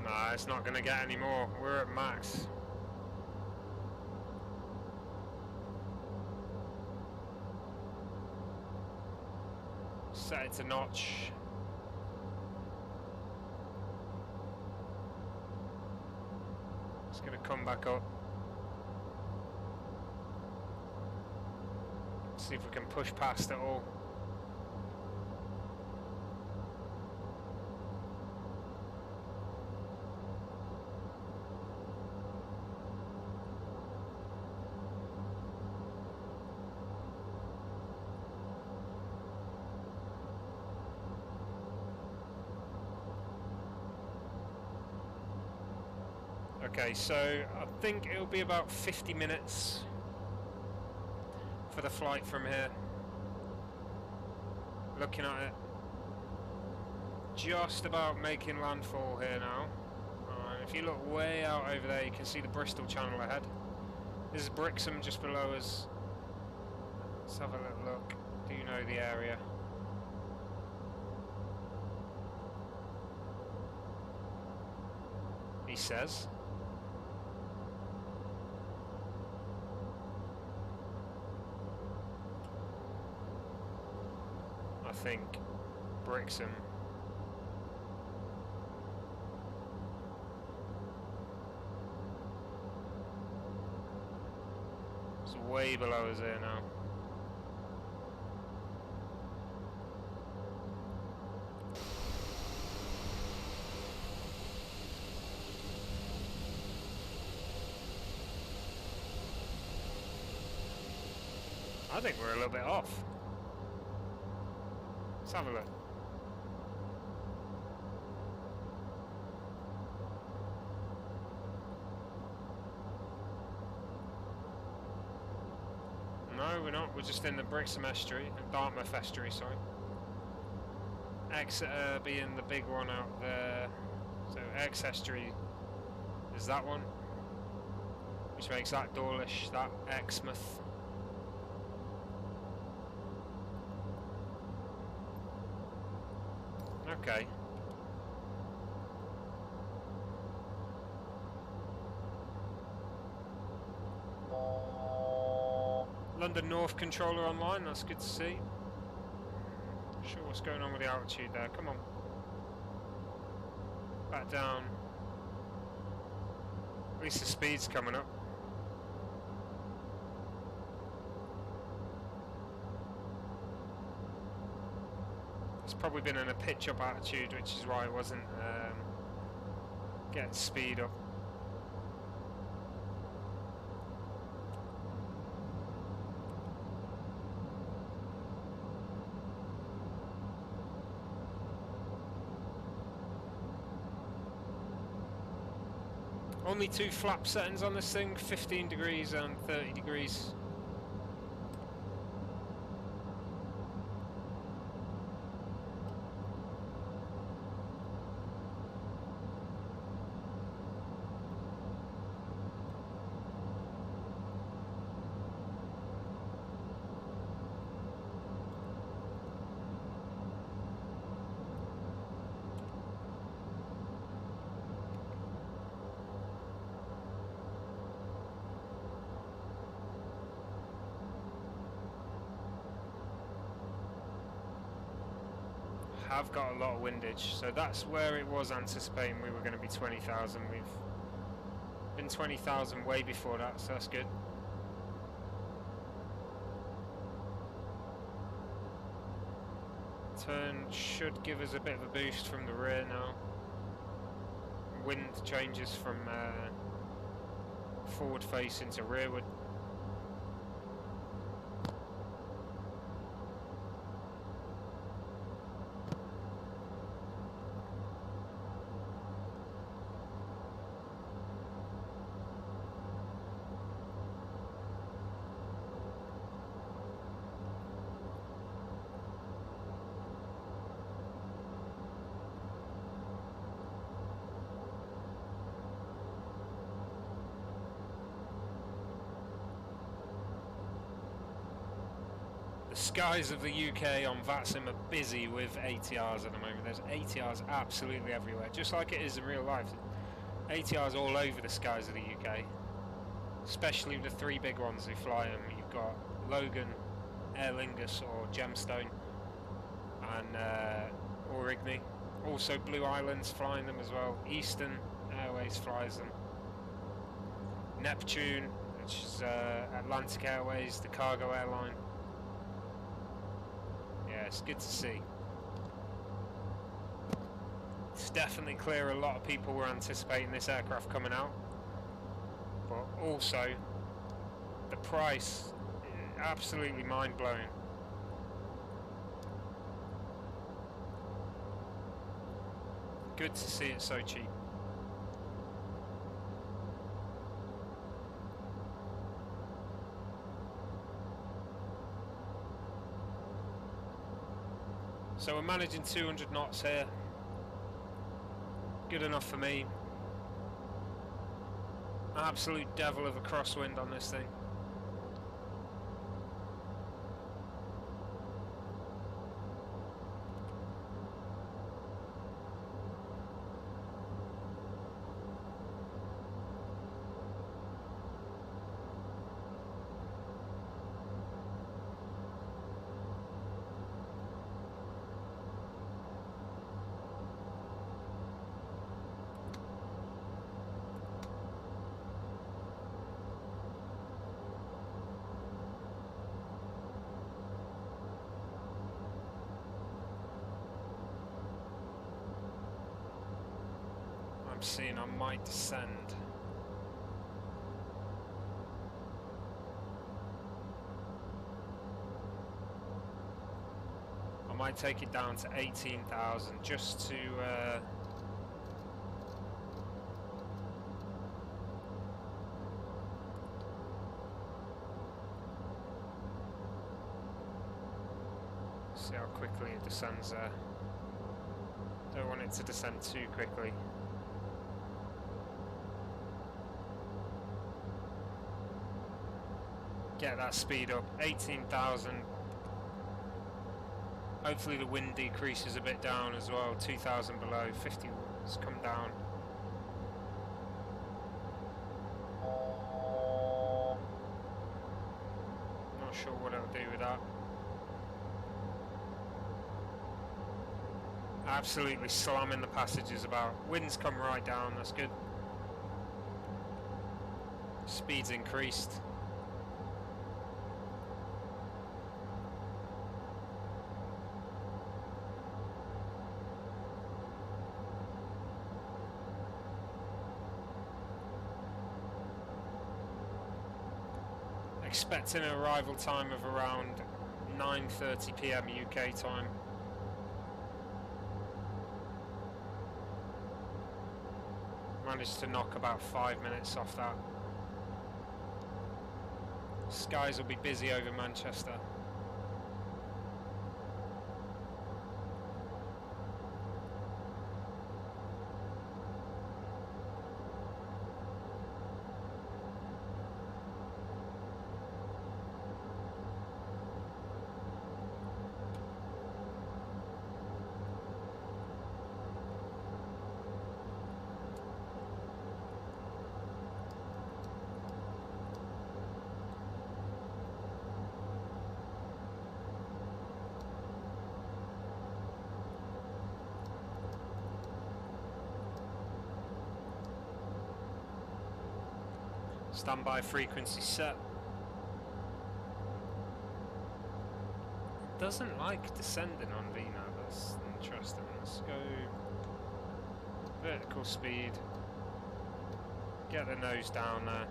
Nah, it's not going to get any more. We're at max. Set it to notch. It's going to come back up. See if we can push past it all. Okay, so I think it'll be about 50 minutes for the flight from here. Looking at it, just about making landfall here now. If you look way out over there, you can see the Bristol Channel ahead. This is Brixham just below us. Let's have a little look. Do you know the area? He says. I think Brixham. It's way below us here now. I think we're a little bit off. Let's have a look. No, we're not. We're just in the Brixham estuary, Dartmouth estuary, sorry. Exeter being the big one out there. So X estuary is that one, which makes that Dawlish, that Exmouth. Okay. London North controller online, that's good to see. Not sure what's going on with the altitude there, come on. Back down. At least the speed's coming up. It's probably been in a pitch up attitude, which is why it wasn't getting speed up. Only 2 flap settings on this thing, 15 degrees and 30 degrees. Have got a lot of windage, so that's where it was anticipating we were going to be 20,000. We've been 20,000 way before that, so that's good. Turn should give us a bit of a boost from the rear now. Wind changes from forward facing to rearward. The skies of the UK on VATSIM are busy with ATRs at the moment. There's ATRs absolutely everywhere, just like it is in real life. ATRs all over the skies of the UK, especially the 3 big ones who fly them. You've got Logan, Aer Lingus or Gemstone, and Aurigny. Also Blue Islands flying them as well. Eastern Airways flies them. Neptune, which is Atlantic Airways, the cargo airline. Yeah, it's good to see. It's definitely clear a lot of people were anticipating this aircraft coming out, but also the price, absolutely mind-blowing. Good to see it so cheap. So we're managing 200 knots here. Good enough for me. Absolute devil of a crosswind on this thing. Seeing I might descend. I might take it down to 18,000 just to see how quickly it descends there. Don't want it to descend too quickly. Get that speed up, 18,000. Hopefully the wind decreases a bit down as well, 2,000 below, 50 has come down. Not sure what it'll do with that. Absolutely slamming the passages about. Wind's come right down, that's good. Speed's increased. Expecting an arrival time of around 9:30 PM UK time. Managed to knock about 5 minutes off that. Skies will be busy over Manchester. Standby frequency set. Doesn't like descending on VNAV, that's interesting. Let's go vertical speed. Get the nose down there.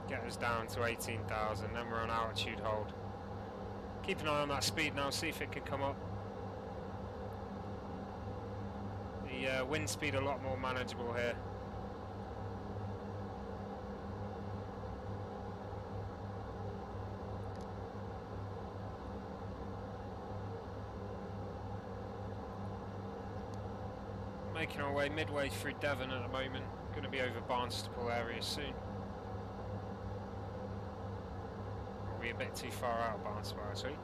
Get us down to 18,000, then we're on altitude hold. Keep an eye on that speed now, see if it can come up. The wind speed a lot more manageable here. Making our way midway through Devon at the moment. Going to be over Barnstaple area soon. Are we a bit too far out of Barnstaple actually?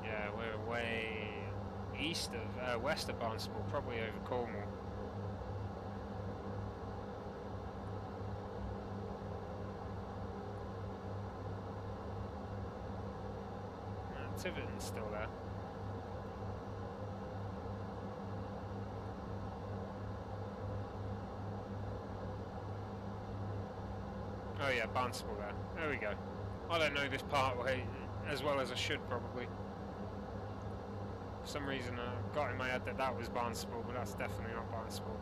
Yeah, we're way east of, west of Barnstaple, probably over Cornwall. Tiverton's still there. Oh yeah, Barnstaple there. There we go. I don't know this part way as well as I should probably. For some reason I got in my head that that was Barnstaple, but that's definitely not Barnstaple.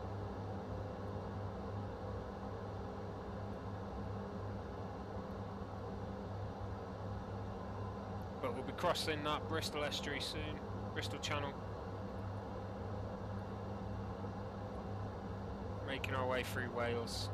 But we'll be crossing that Bristol estuary soon, Bristol Channel. Making our way through Wales.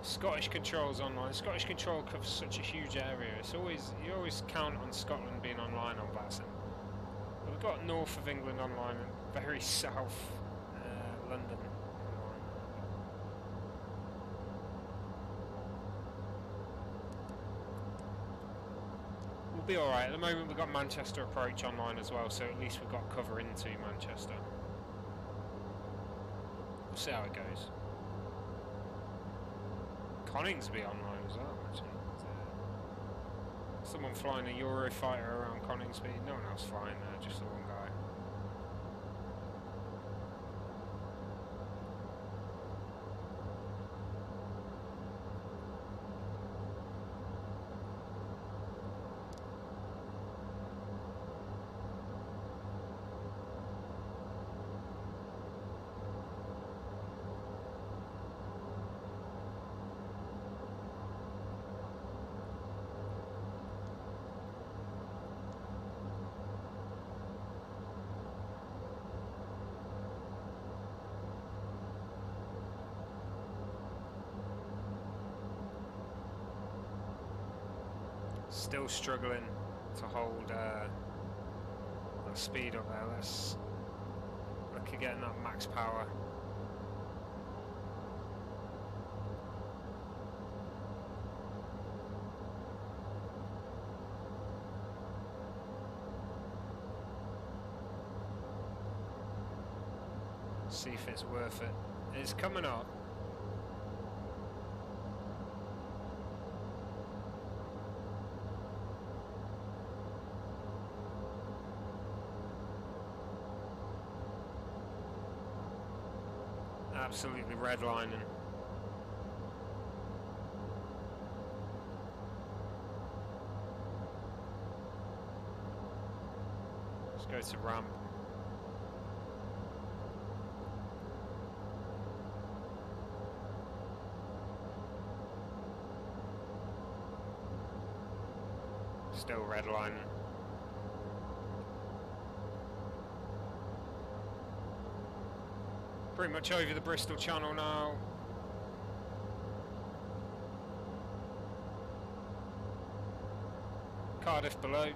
Scottish Control's online. Scottish Control covers such a huge area. It's always, you always count on Scotland being online on VATSIM. But we've got north of England online and very south London online. We'll be alright. At the moment we've got Manchester approach online as well, so at least we've got cover into Manchester. We'll see how it goes. Coningsby online as well, actually. Someone flying a Eurofighter around Coningsby. No one else flying there, just the one guy. Still struggling to hold that speed up there. Let's look at getting that max power. See if it's worth it. It's coming up. Absolutely redlining. Let's go to ramp. Still redlining. Pretty much over the Bristol Channel now. Cardiff below.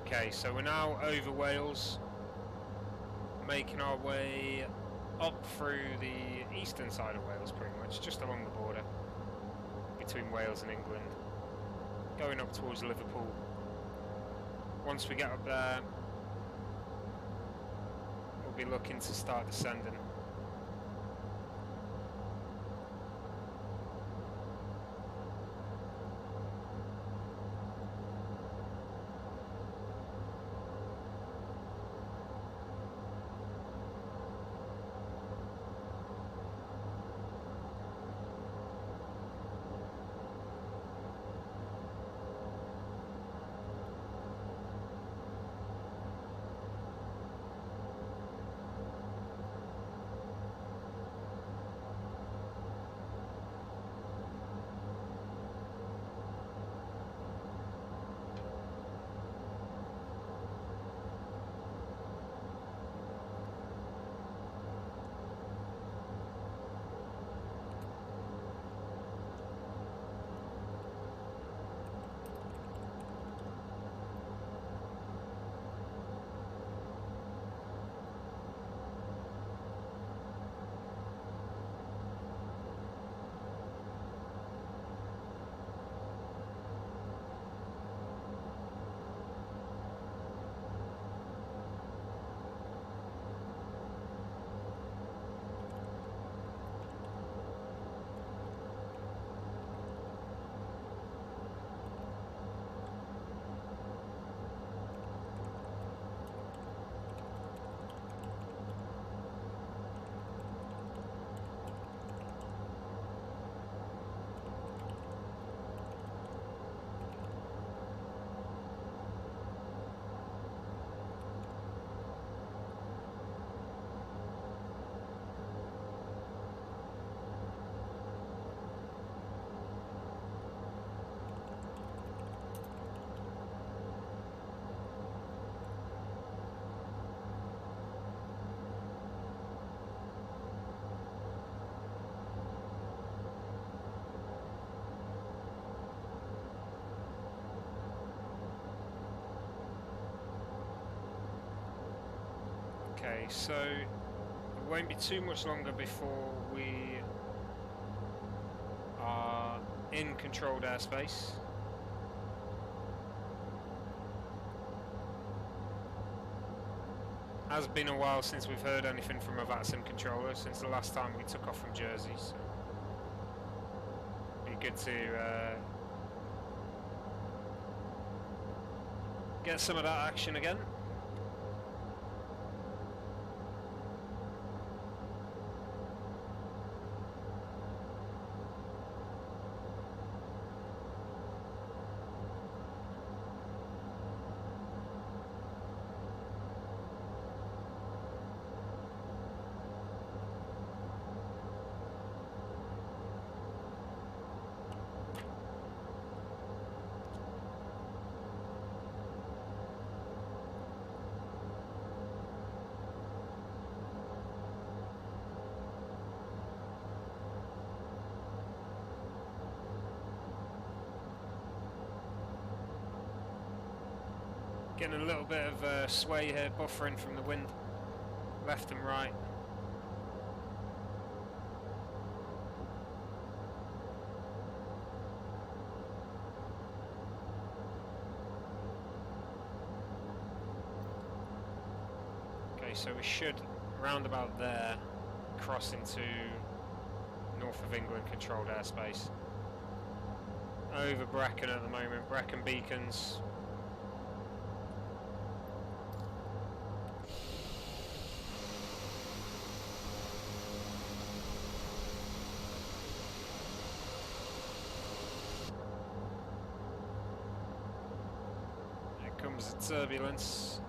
Okay, so we're now over Wales, making our way up through the eastern side of Wales pretty much, just along the border between Wales and England, going up towards Liverpool. Once we get up there, we'll be looking to start descending. Okay, so it won't be too much longer before we are in controlled airspace. Has been a while since we've heard anything from a VATSIM controller, since the last time we took off from Jersey, so be good to get some of that action again. Getting a little bit of sway here, buffering from the wind, left and right. Okay, so we should, round about there, cross into north of England controlled airspace. Over Brecon at the moment, Brecon beacons. Comes the turbulence.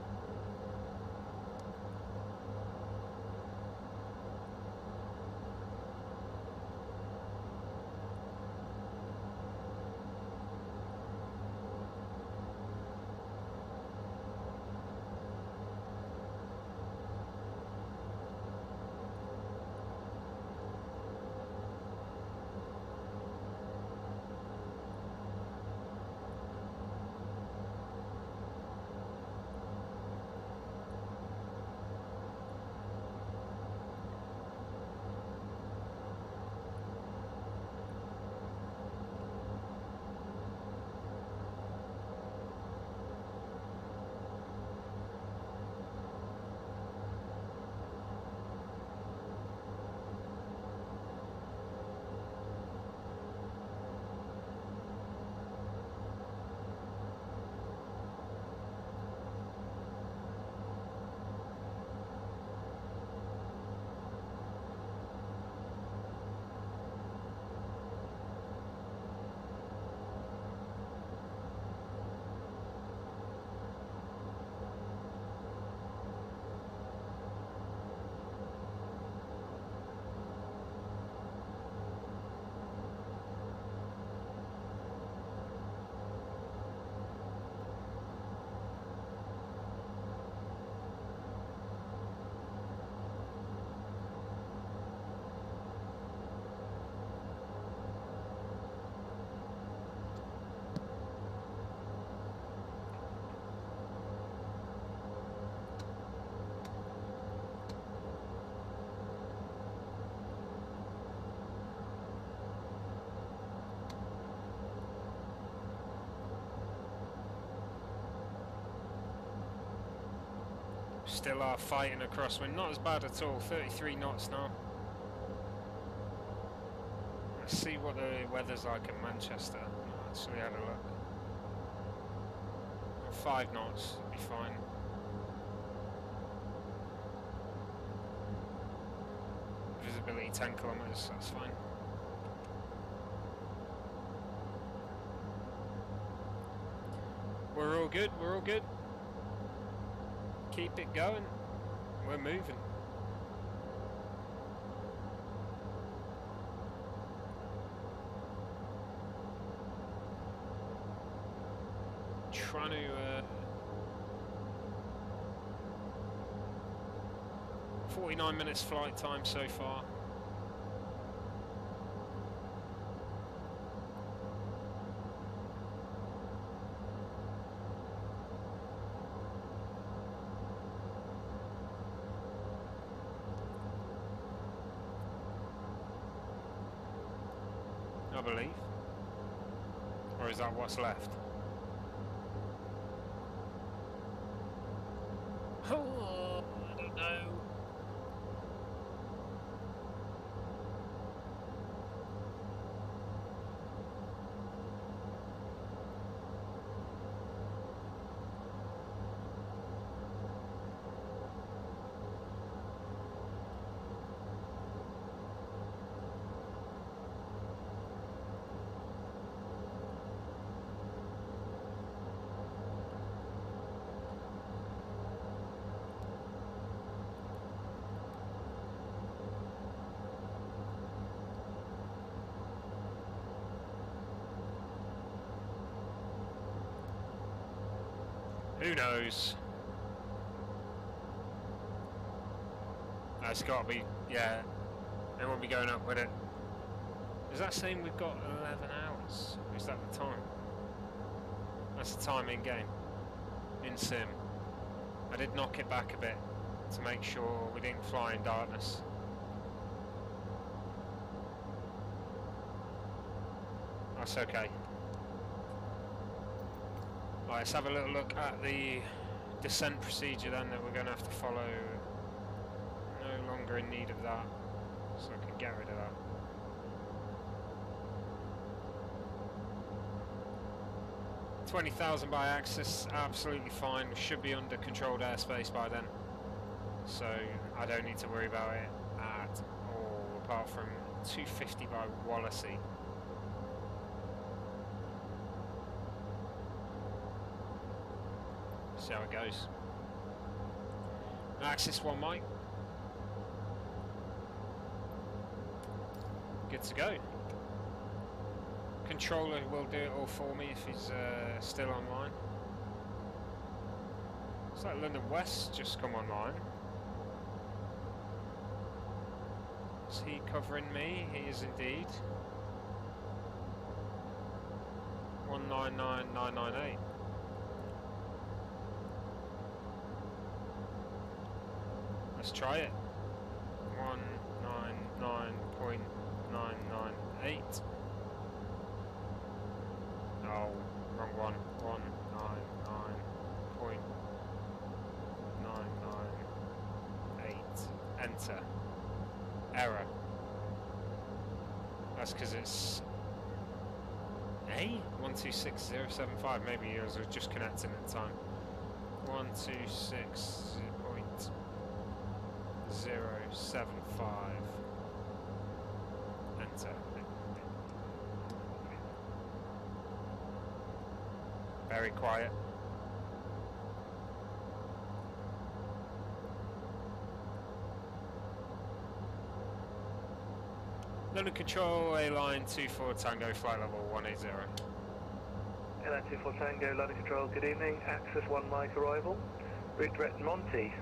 Still are fighting a crosswind, not as bad at all, 33 knots now. Let's see what the weather's like in Manchester. I actually had a look. 5 knots, be fine. Visibility 10 kilometers, that's fine. We're all good, we're all good. Keep it going, we're moving. Trying to 49 minutes flight time so far. believe. Or is that what's left? Oh, I don't know. Who knows? It's got to be, yeah, it won't be going up with it. Is that saying we've got 11 hours? Or is that the time? That's the time in game, in sim. I did knock it back a bit to make sure we didn't fly in darkness. That's okay. Right, let's have a little look at the descent procedure then that we're going to have to follow. No longer in need of that, so I can get rid of that. $20,000 by ASUS, absolutely fine. We should be under controlled airspace by then, so I don't need to worry about it at all, apart from 250 by Wallasey. See how it goes. Axis 1 mic. Good to go. Controller will do it all for me if he's still online. Looks like London West just come online. Is he covering me? He is indeed. 199998. Let's try it. 199.998. Oh, wrong one. 199.998. Enter. Error. That's because it's A? 126075. Maybe I was just connecting at the time. 126.075. Enter. Very quiet. London Control, A-Line 24 Tango, flight level 180. A-Line 24 Tango, London Control, good evening. Axis 1 mic arrival. Route direct Monty.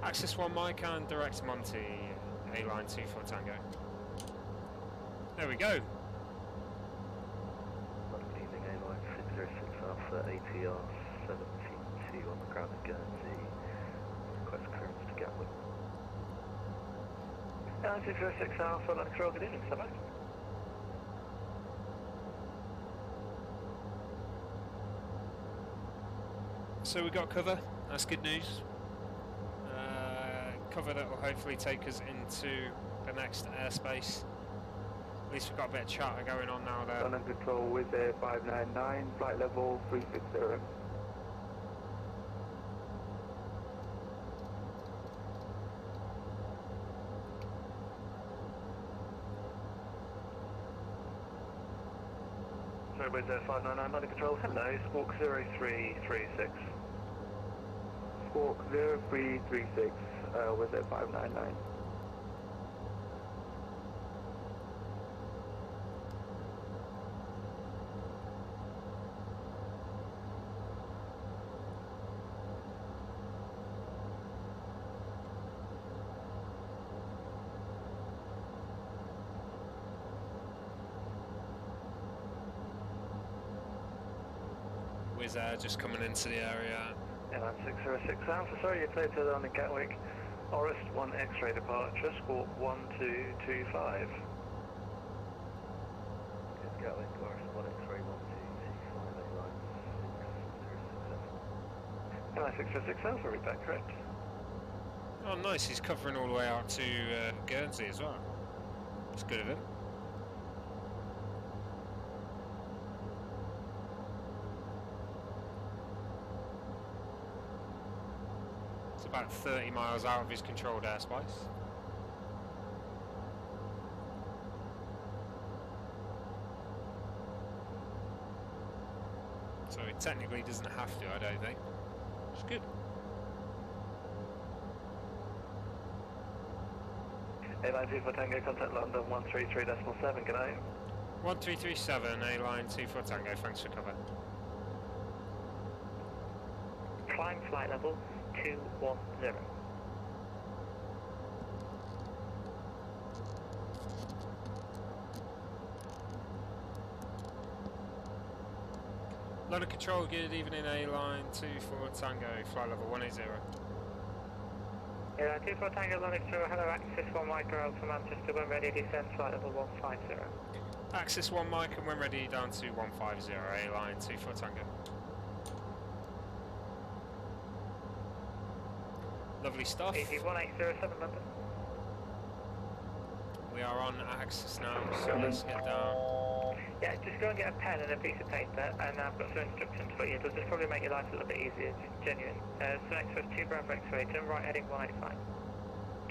Axis 1 mic and direct Monty, A-Line 24 Tango. There we go. Good evening, A-Line 606 Alpha, ATR-76 on the ground at Guernsey. Request clearance to Gatwick. A-Line 606 Alpha, London Control, good evening, sir. So we got cover, that's good news. Cover that will hopefully take us into the next airspace. At least we've got a bit of chatter going on now there. London Control with Air 599, flight level 360. So with Air 599, London Control, hello, Squawk 0336. Squawk 0336, with Air 599. Wizz Air just coming into the area. Airline 606 Alpha, sorry, you're clear to the London Gatwick. Orist 1 X-ray departure, Squawk 1225. 606 Alpha, read that correct? Oh, nice. He's covering all the way out to Guernsey as well. It's good of him. It's about 30 miles out of his controlled airspace. So he technically doesn't have to, I don't think. It's good. Airline 24 Tango, contact London 133.7, good night. 1337, A-line 24 Tango, thanks for cover. Climb flight level 210. London Control, good evening, A-line 24 Tango, flight level 180. Airline 24 Tango, London Control, hello, Axis 1 Micro Alpha Manchester, when ready, descend flight level 150. Axis 1 Mike, and when ready, down to 150, A-line 24 Tango. Lovely stuff. Easy 1807 London. We are on Axis now, so let's get down. Yeah, just go and get a pen and a piece of paper, and I've got some instructions for you. It'll just probably make your life a little bit easier, just genuine. So next was 2 Bravo X-ray, turn right heading 185.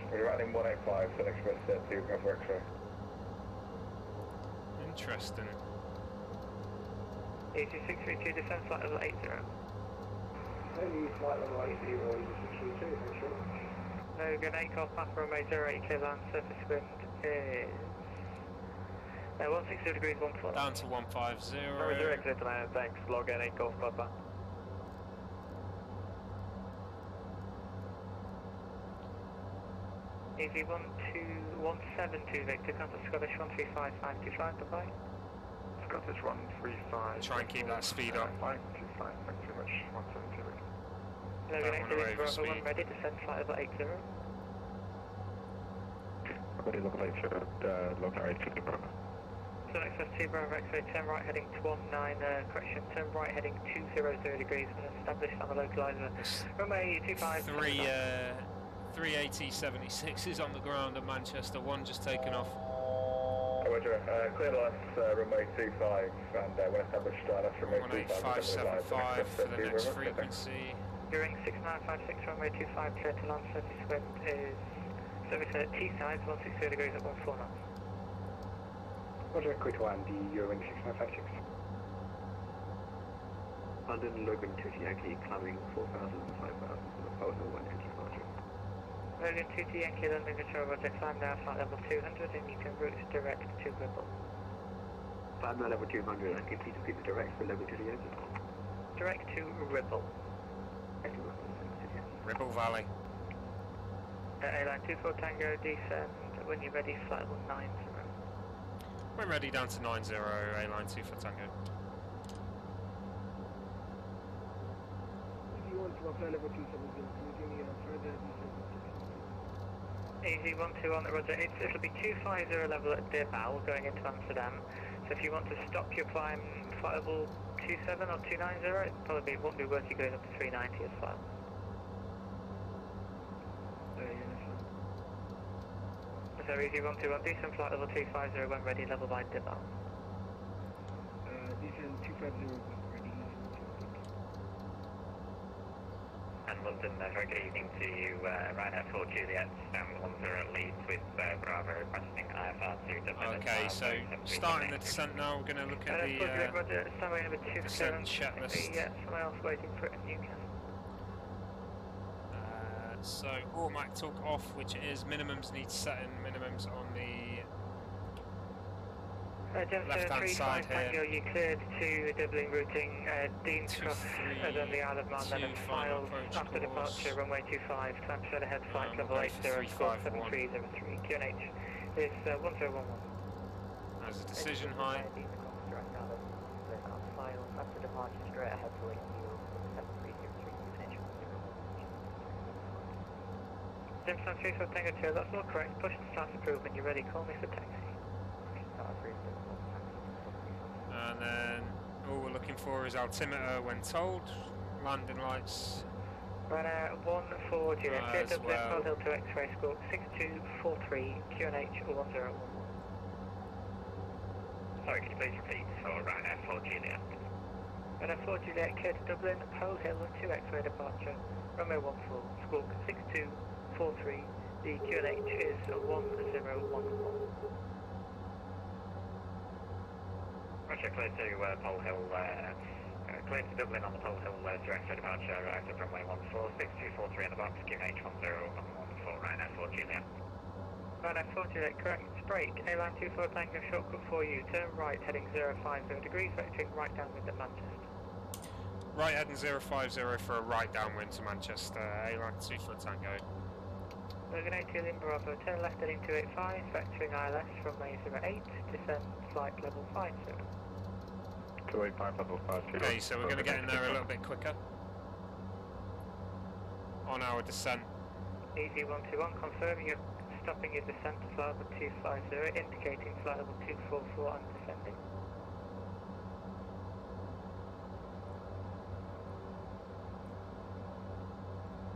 We're right heading 185, so next was 2 Bravo X-ray. Interesting. Easy 632, descend flight level 80. Only flight level 80 or 632, thanks very much. Logan 8 Golf Papa Romeo 08 clear land, surface wind is 160 degrees 14. Down to 150. Roger, exit to land, thanks. Log in 8 Golf Papa. Easy 17172 Victor, contact Scottish 135525, bye-bye. Scottish 135. Try and keep that speed up. 525, thanks very much. 172. Logan 8 Don't wanna Bravo overspeed. 1 ready, descend flight level 80. Ready, local 8, local 8, Bravo. So next was 2 Bravo X-ray, turn right heading to 19, correction, turn right heading 200 degrees, and establish on the localizer. Runway 25. 3 AT-76 is on the ground at Manchester, 1 just taken off. Roger, clear lights, runway 25, and when established, that's runway 25. 18575 for the next frequency. During 6956, runway 25, clear to land, surface wind is service at T-side, 160 degrees at 14 knots. Roger, quick one, the Eurowing 6956. London, Logan 2 Yankee, climbing 4,000 and 5,000 from the Polar 180 departure. Logan 2 Yankee, London Control, Roger, climb now, flight level 200, and you can route direct to Ribble. Climb now level 200, and can please repeat the direct for level 2 Yankee. Direct to Ribble. Ribble Valley. Airline 24 Tango, descend, when you're ready, flight level 90. We're ready down to 90, A-line 24 Tango. If you want to apply level 270, can you give me a further Easy 121, Roger, it'll be 250 level at Dibal going into Amsterdam. So if you want to stop your climb, flight level 27 or 290, it probably won't be worth you going up to 390 as well. So easy 121, decent flight level 250 when ready, level by Dibal. Decent 250 ready. And London, very good evening to you, Ryanair 4 Juliet, 10 leads with Bravo requesting IFR to Okay, so starting the descent now, we're going to look at the Roger, somewhere number 2 descent checklist. Yeah, someone else waiting for it in Newcastle. So automatic talk off, which it is, minimums need setting, minimums on the left-hand side here. You cleared to Dublin routing Dean's Cross and then the Isle of Man, then a file after departure, runway 25, climb straight ahead, flight level 80, score 7303, QNH is 1011. As a decision height. File after departure, straight ahead to 80, 7303, QNH. Dimson 34 Tango 2, that's all correct. Push to start approve when you're ready. Call me for taxi. And then all we're looking for is altimeter when told. Landing lights Runner 14 Juliet, clear Dublin, Pole Hill to X-ray score 6243, QNH 101. Sorry, could you please repeat for Runner 4 Juliet? Runner 4 Juliet, clear to Dublin, Pole Hill to X-ray departure, runway 14, squawk 6243, the QNH is 1011. Roger, clear to Pole Hill, clear to Dublin on the Pole Hill to X-ray departure, arrived at runway 14, 6243 in the box, QNH 1014, Ryanair 4 Juliet. Ryanair 4 Juliet, correct, brake, A-line 24 Tango, shortcut for you, turn right, heading 050 degrees, vectoring right downwind at Manchester. Right heading 050 for a right downwind to Manchester, A-line 24 Tango. Logan 80 Lima Bravo, turn left heading 285, vectoring ILS from runway 08, descend flight level 50. 285 level 50. Okay, so we're going to get in there a little bit quicker on our descent. Easy 121, confirming you're stopping your descent to flight level 250, indicating flight level 244 and descending.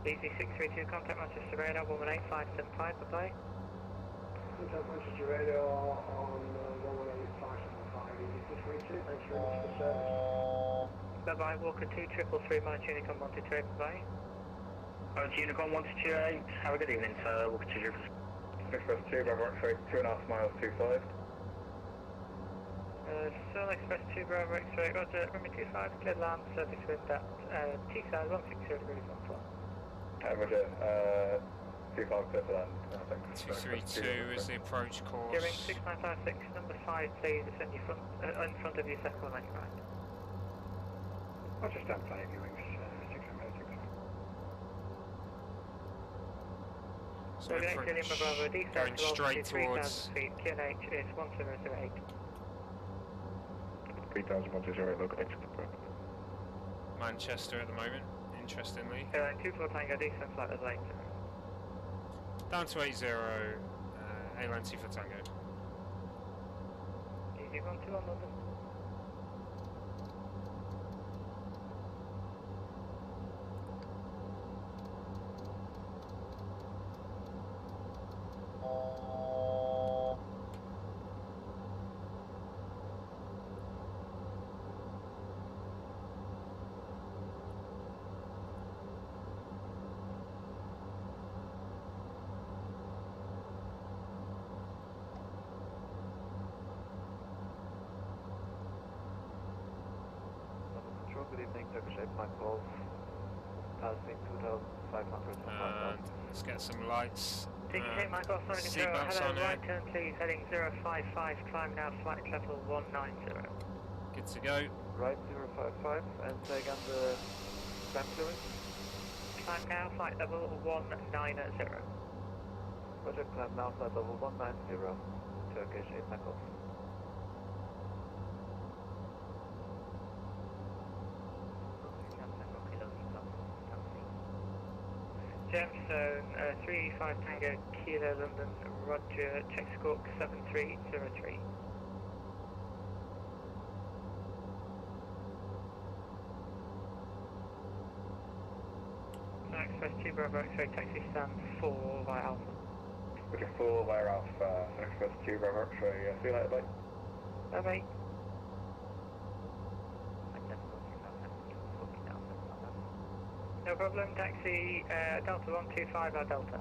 Easy 632, contact Manchester radar 118575, bye-bye. Contact Manchester radar on 118575, easy 632, thanks very much for the service. Bye-bye, Walker 2333, March Unicorn 128, bye-bye. March Unicorn 128, have a good evening, sir. Walker 2333. 6 2, Bravo X-ray, 2.5 miles, 25. Seoul Express 2 Bravo X-ray, roger, runway 25, clear land, surface wind at T-side 160 degrees 14. Roger, 25 clear for land. 232 is the approach course. Gearing 6956, number 5, please, it's in front of you, second one on your right. I'll just stand by viewings, 606. So going straight towards 3000 feet, QNH is 1008. 3108, local exit. Manchester at the moment, interestingly. 24 Tango, descent flight level 8. Down to 80, A-line 2 for Tango. Easy 12 on London. Good evening, Turkish 8 Mike Golf, passing 2,500. And let's get some lights. Turkish 8 Mike Golf, seatbelts on right it. turn please, heading 055, climb now, flight level 190. Good to go. Right 055, and say again the climb clearance. Climb now, flight level 190. Roger, climb now, flight level 190, Turkish 8 Mike Golf. Gemstone 35 Tango Kilo London, Roger, check squawk 7303. Express 2 Bravo X-ray taxi stand 4 via Alpha. Roger 4 via Alpha, Express 2 Bravo X-ray, see you later, bye. Bye bye. No problem, taxi Delta 125 by Delta.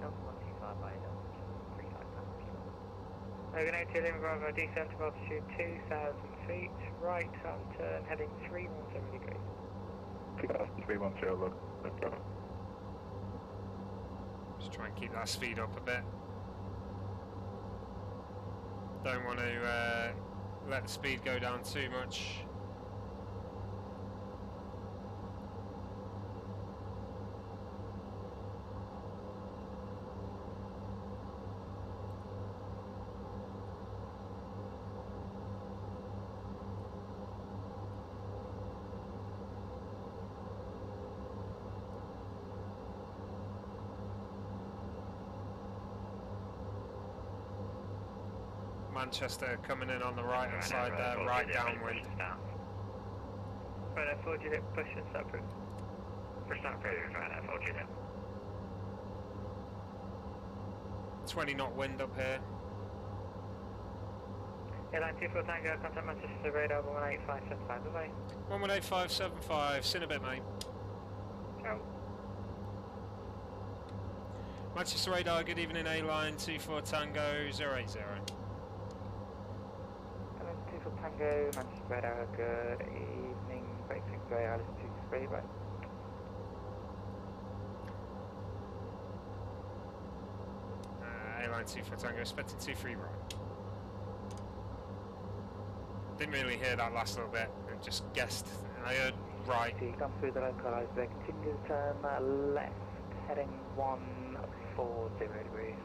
Delta 125 by Delta, 35 Logan 80 Lima Bravo, descent to altitude 2,000 feet, right hand turn, heading 310 degrees. 310, look. Just try and keep that speed up a bit. Don't want to let the speed go down too much. Manchester coming in on the right hand side there, right downwind. Right, I thought you did push and separate. Push that through, right now, 4 Juliet. 20 knot wind up here. Airline 24 Tango, contact Manchester radar 118.575, bye-bye. 118.575, sin a bit, mate. Ciao. Manchester radar, good evening, A-line 24 Tango 080. Airline 24 Tango, Manchester radar, good evening, break 6 way, Alice 23, bye. A-line 24 Tango, expecting 23 right. Didn't really hear that last little bit, I just guessed. I heard right. So you come through the localizer, continue to turn left, heading 140 degrees.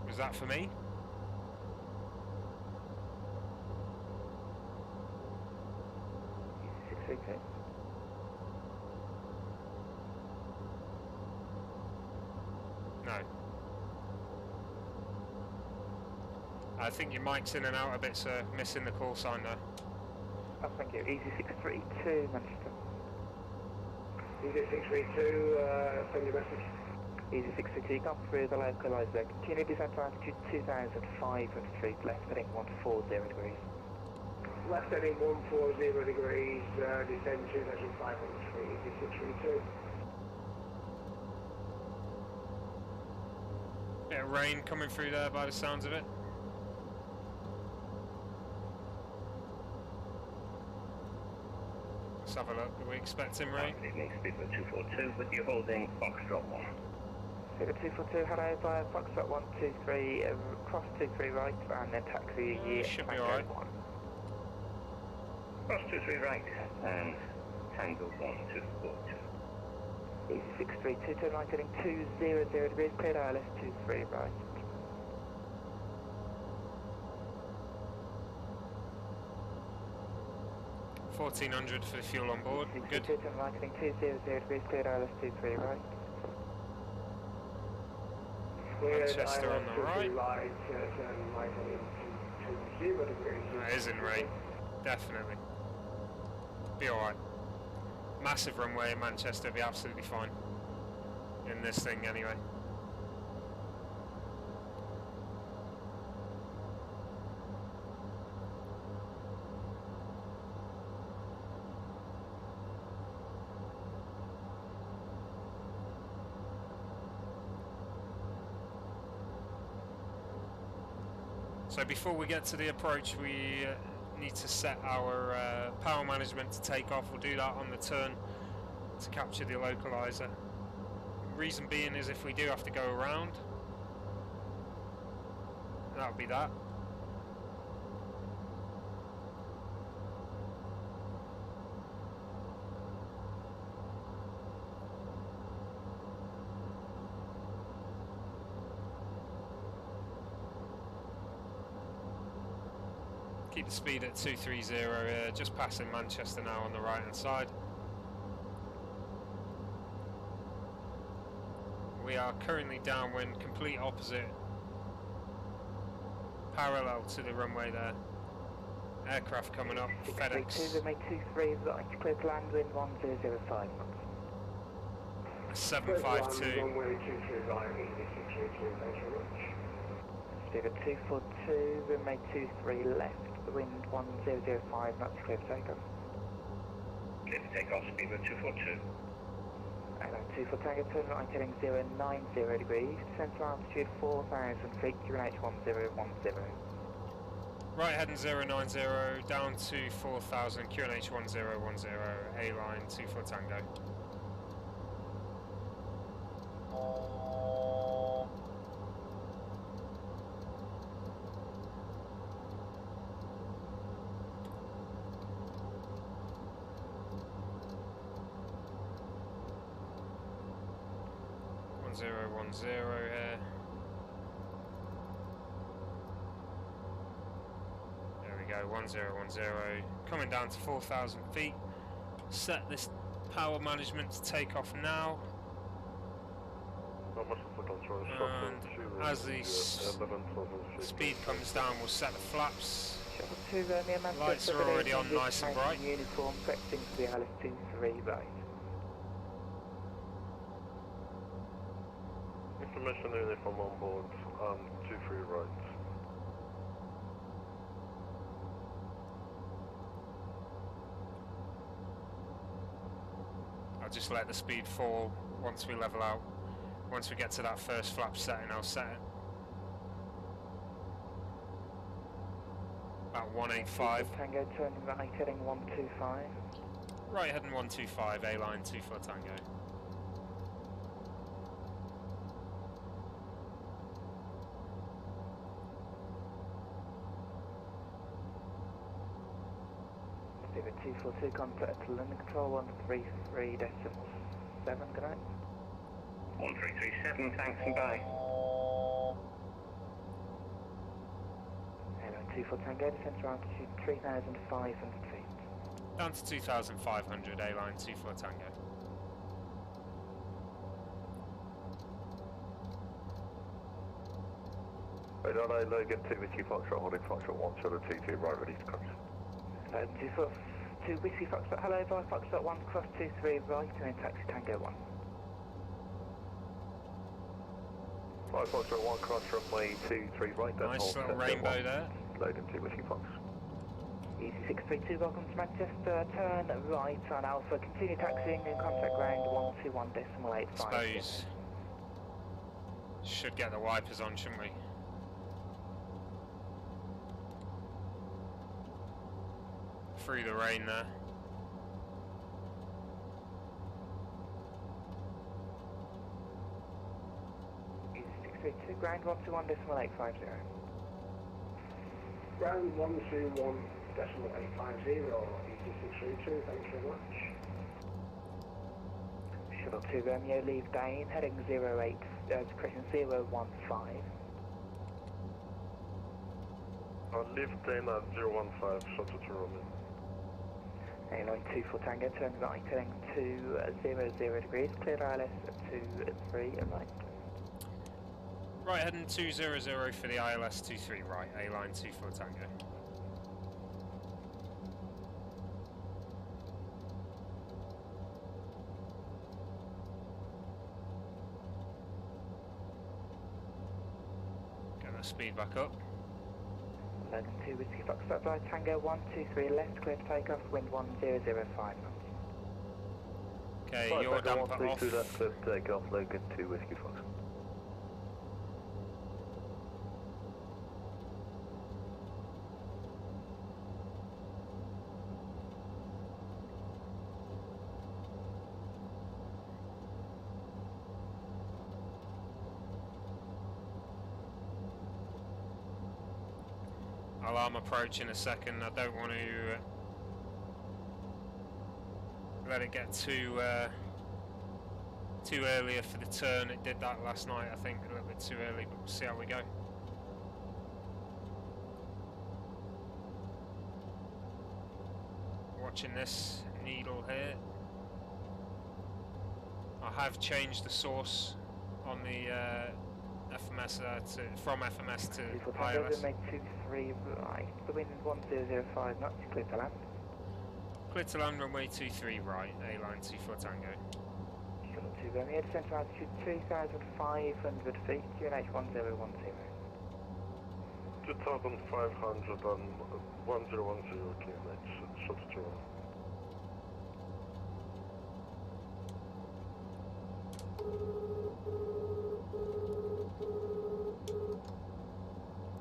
Was that for me? Easy 632. No. I think your mic's in and out a bit, sir. Missing the call sign there. Oh, thank you. Easy 632, Manchester. Easy 632, send your message. Easy 632, come through the localizer. Continue descent to altitude 2,500 feet, left heading 140 degrees. Left heading 140 degrees, descend 2,500 feet, easy 632. Bit of rain coming through there by the sounds of it. Let's have a look. Are we expecting rain? Good evening, Speedbird 242, with you holding Foxtrot 1. Speedbird 242, hello, via Foxtrot 123, cross 23 right, and then taxi should be alright. Cross 23 right, and Tango 1242. Easy 632, turn right heading 200 degrees, cleared ILS 23 right. $1,400 for the fuel on board. Good. Turn right heading 200 degrees, cleared ILS 23 right. Manchester on the right. Turn right heading 20 degrees. That is in rain. Definitely. Be alright. Massive runway in Manchester, be absolutely fine. In this thing anyway. So before we get to the approach, we need to set our power management to take off. We'll do that on the turn to capture the localizer. Reason being is if we do have to go around, that'll be that. Keep the speed at 230, just passing Manchester now on the right hand side. We are currently downwind, complete opposite, parallel to the runway there. Aircraft coming up, FedEx. 23 right, clear to land wind 1005 knots. 752. Runway 23 right, easy 632, thanks very much. Speedbird 242, runway 23 left, wind 1005 knots, clear to take off. Clear to take off, Speedbird 242. Airline 24 Tango, turn right heading 090 degrees, descent to altitude 4,000 feet, QNH 1010. Right heading 090, down to 4,000, QNH 1010, A-line 24 Tango. here. There we go, 1010. Coming down to 4,000 feet. Set this power management to take off now. And as the speed comes down, we'll set the flaps. Shuttle 2 Romeo Manchester. Lights are already on nice and bright. Uniform, correcting to the ILS-23 right. Information uniform on board, 23 right. I'll just let the speed fall once we level out. Once we get to that first flap setting, I'll set it. About 185. Tango turning right, heading 125. Right heading 125, A-line 24 Tango. Zero 242 contact to London Control 133.7, good night. 1337, thanks and bye. Hello, 24 Tango, descent to altitude 3,500 feet. Down to 2,500, A-line 24 Tango. Radar Logan 2 Whiskey Foxtrot, holding Foxtrot 1, Shuttle 2 right, ready to cross. 2 Whiskey Foxtrot, hello, by Foxtrot 1, cross 23 right, and then taxi Tango 1. 5 Foxtrot 1, cross runway 23 right, that's Nice little rainbow there. Logan 2 Whiskey Fox. Easy 632, welcome to Manchester, turn right on Alpha, continue taxiing in contact ground 121.85. Suppose should get the wipers on, shouldn't we? Through the rain there. Easy 632, ground 121.850. Ground 121.850, easy 632, thank you very much. Shuttle 2 Romeo, leave Dane, heading 08, correction 015. I'll leave Dane at 015, Shuttle 2 Romeo. A-line 24 Tango, turn right, heading 200 degrees, cleared ILS 23 right. Right heading 200 for the ILS 23 right, A-line 24 Tango. Get that speed back up. Logan 2 Whiskey Foxtrot, by Tango 123 left, clear to take off, wind 1005 knots. Okay, your damper off. Left, clear to take off, Logan 2 Whiskey Fox. Alarm approach in a second. I don't want to let it get too earlier for the turn. It did that last night, I think, a little bit too early, but we'll see how we go. Watching this needle here. I have changed the source on the FMS from FMS to ILS. Make 23 right, the wind 1005 knots, clear to land. Clear to land, runway 23 right, A-line 24 Tango. Shuttle 2 Romeo, descent to altitude 3,500 feet, UNH 1010. 2,500 on 1010 km, Shuttle 2 Romeo.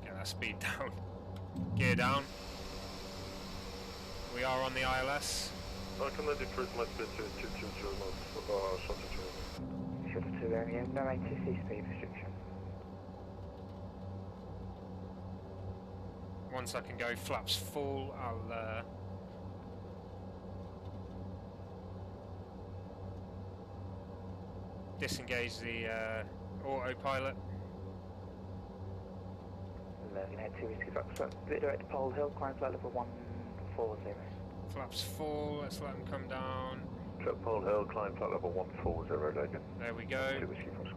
Get that speed down. Gear down. We are on the ILS. I can decrease my speed to 220 knots, Shuttle 2 Romeo. Shuttle 2 Romeo, no ATC speed restriction. Once I can go flaps full, I'll disengage the autopilot. Logan 2 Whiskey Foxtrot, direct to Pole Hill, climb flight level 140. Flaps full, let's let them come down. Trip Pole Hill, climb flight level 140, Logan. There we go. 2 Whiskey Fox.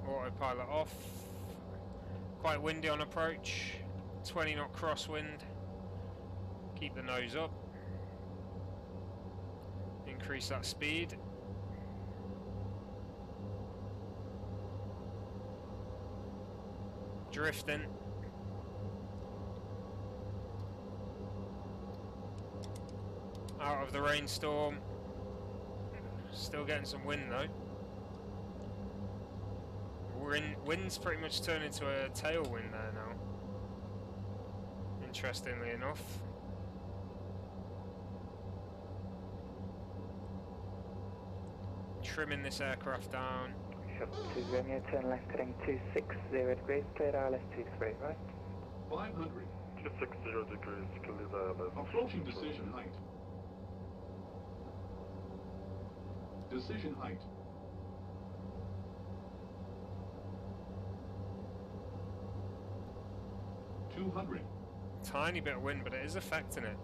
Autopilot off. Quite windy on approach, 20 knot crosswind. Keep the nose up. Increase that speed. Drifting. Out of the rainstorm. Still getting some wind though. Wind's pretty much turned into a tailwind there now. Interestingly enough. Trimming this aircraft down. Shuttle 2 Romeo, turn left heading 260 degrees, cleared ILS 23, right? 500. 260 degrees, cleared ILS. Approaching decision height. Decision height. $200. Tiny bit of wind, but it is affecting it.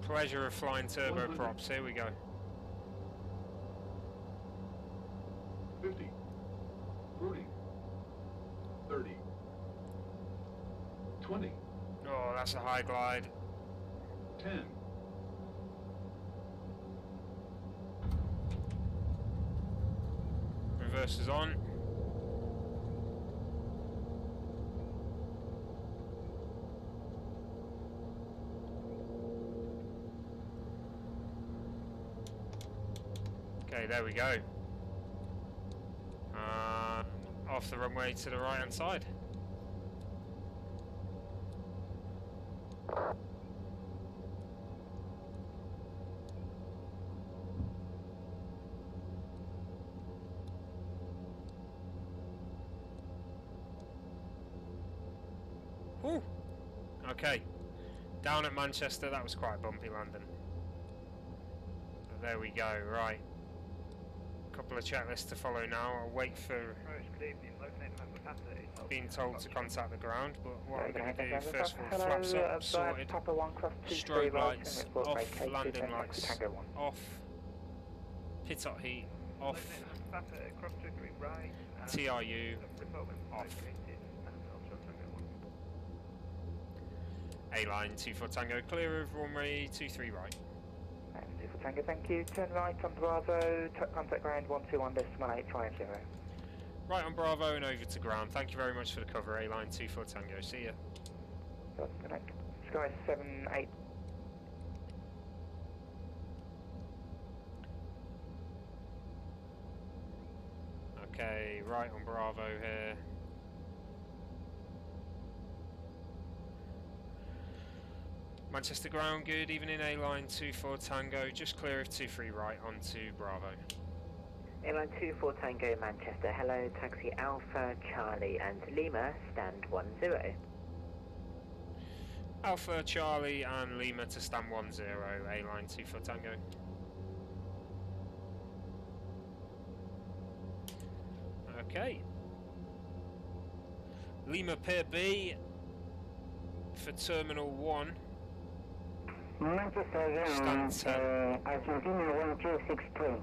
Pleasure of flying turboprops. Here we go. 50. 40. 30. 20. Oh, that's a high glide. 10. Reverse is on. Okay, there we go. Off the runway to the right hand side. Whew. Okay, down at Manchester, that was quite a bumpy landing. But there we go, right. Couple of checklists to follow now. I'll wait for being told to contact the ground, but what I'm going to do first of all, flaps up, sorted, strobe lights off, landing lights off, pitot heat off, TRU off. A-line 24 Tango clear of runway 23 right. 24 Tango, thank you. Turn right on Bravo, contact ground 121.850. Right on Bravo and over to ground. Thank you very much for the cover, A-line 24 Tango. See ya. Sky 78. Okay, right on Bravo here. Manchester ground, good evening, A-line 24 Tango, just clear of 23 right onto Bravo. A-line 24 Tango Manchester, hello, taxi Alpha, Charlie and Lima, stand 10. Alpha, Charlie and Lima to stand 10, A-line 24 Tango. Okay. Lima Pier B for Terminal 1. Manchester Stand 10. Argentina 1263.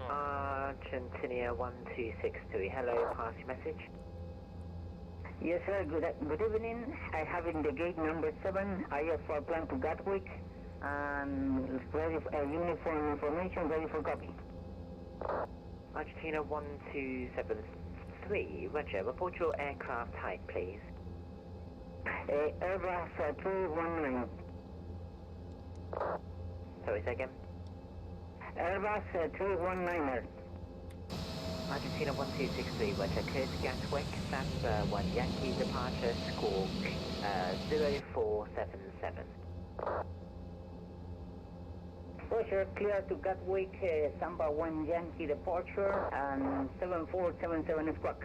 Argentina 1263, hello, pass your message. Yes sir, good evening. I have in the gate number 7, IFR plan to Gatwick, and ready for uniform information, ready for copy. Argentina 1273, roger, report your aircraft type please. Airbus 319. Sorry, say again. Airbus 319er. Argentina 1263, roger, clear to Gatwick, stand 1 Yankee, departure, squawk 0477. Roger, clear to Gatwick, Samba 1 Yankee departure, and 7477 squawk.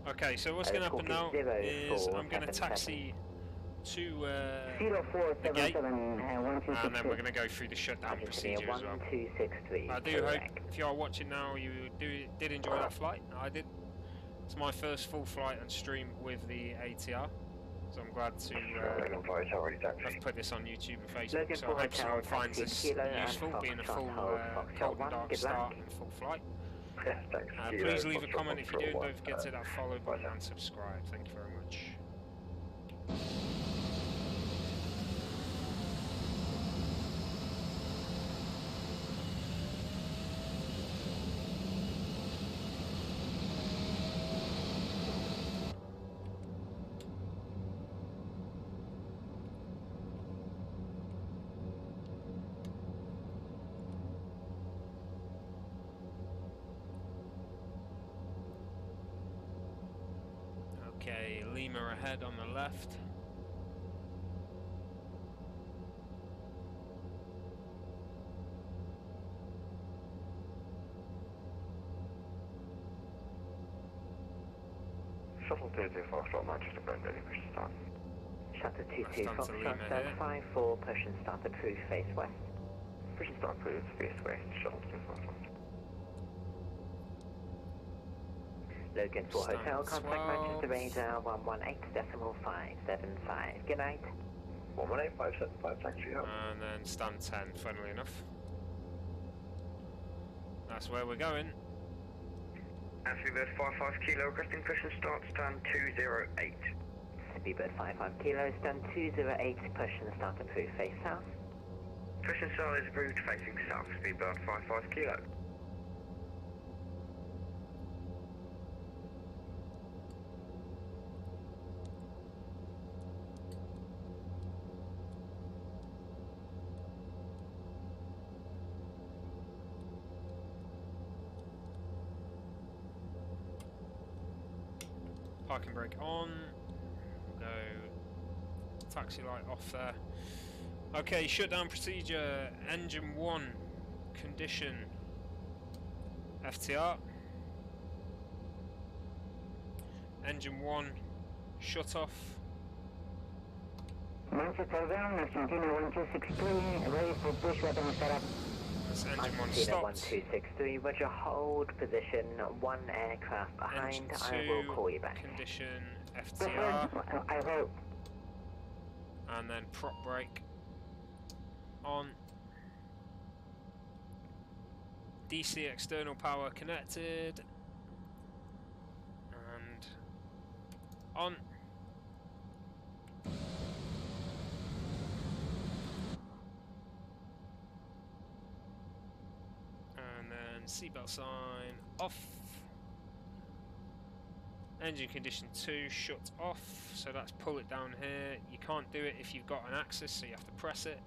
Okay, so what's going to happen now is I'm going to taxi to the gate, and then we're going to go through the shutdown procedure as well. I do hope, if you are watching now, you did enjoy that flight. I did. It's my first full flight and stream with the ATR, so I'm glad to have put this on YouTube and Facebook, so I hope someone finds this useful, being a full cold and dark start and full flight. Thanks. Please leave a comment if you do, and don't forget to hit that follow button and subscribe. Thank you very much. Okay, Lima ahead on the left. Shuttle 22 Foxtrot, Manchester, Brent, ready, push and start. Shuttle 22 Foxtrot, stand 5-4, push and start approved, face west. Push and start approved, face west, Shuttle 2 Foxtrot. Logan 4 Hotel, contact Manchester radar 118.575. Good night. 118.575, thanks for your help. And then stand 10, funnily enough. That's where we're going. Speedbird 55 kilo, requesting push and start, stand 208. Speedbird 55 kilo, stand 208, push and start approved, face south. Push and start is approved, facing south, Speedbird 55 kilo. Parking brake on. Go taxi light off there. Okay, shutdown procedure. Engine 1 condition. FTR. Engine 1 shut off. Manchester down, Argentina 1263, ready for push button startup. That's engine 1 Argentina stopped. 1263, roger, hold position, one aircraft behind, Engine 2 I will call you back. condition FTR. I hope. And then prop brake on. DC external power connected. And on. And then seatbelt sign off. Engine condition 2 shut off, so that's pull it down here. You can't do it if you've got an axis, so you have to press it.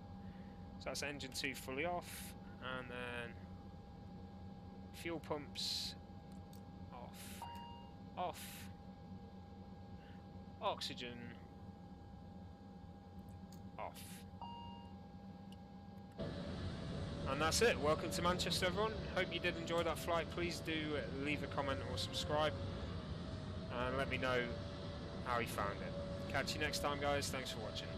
So that's engine 2 fully off, and then fuel pumps off, off, oxygen off. And that's it. Welcome to Manchester, everyone. Hope you did enjoy that flight. Please do leave a comment or subscribe, and let me know how you found it. Catch you next time, guys. Thanks for watching.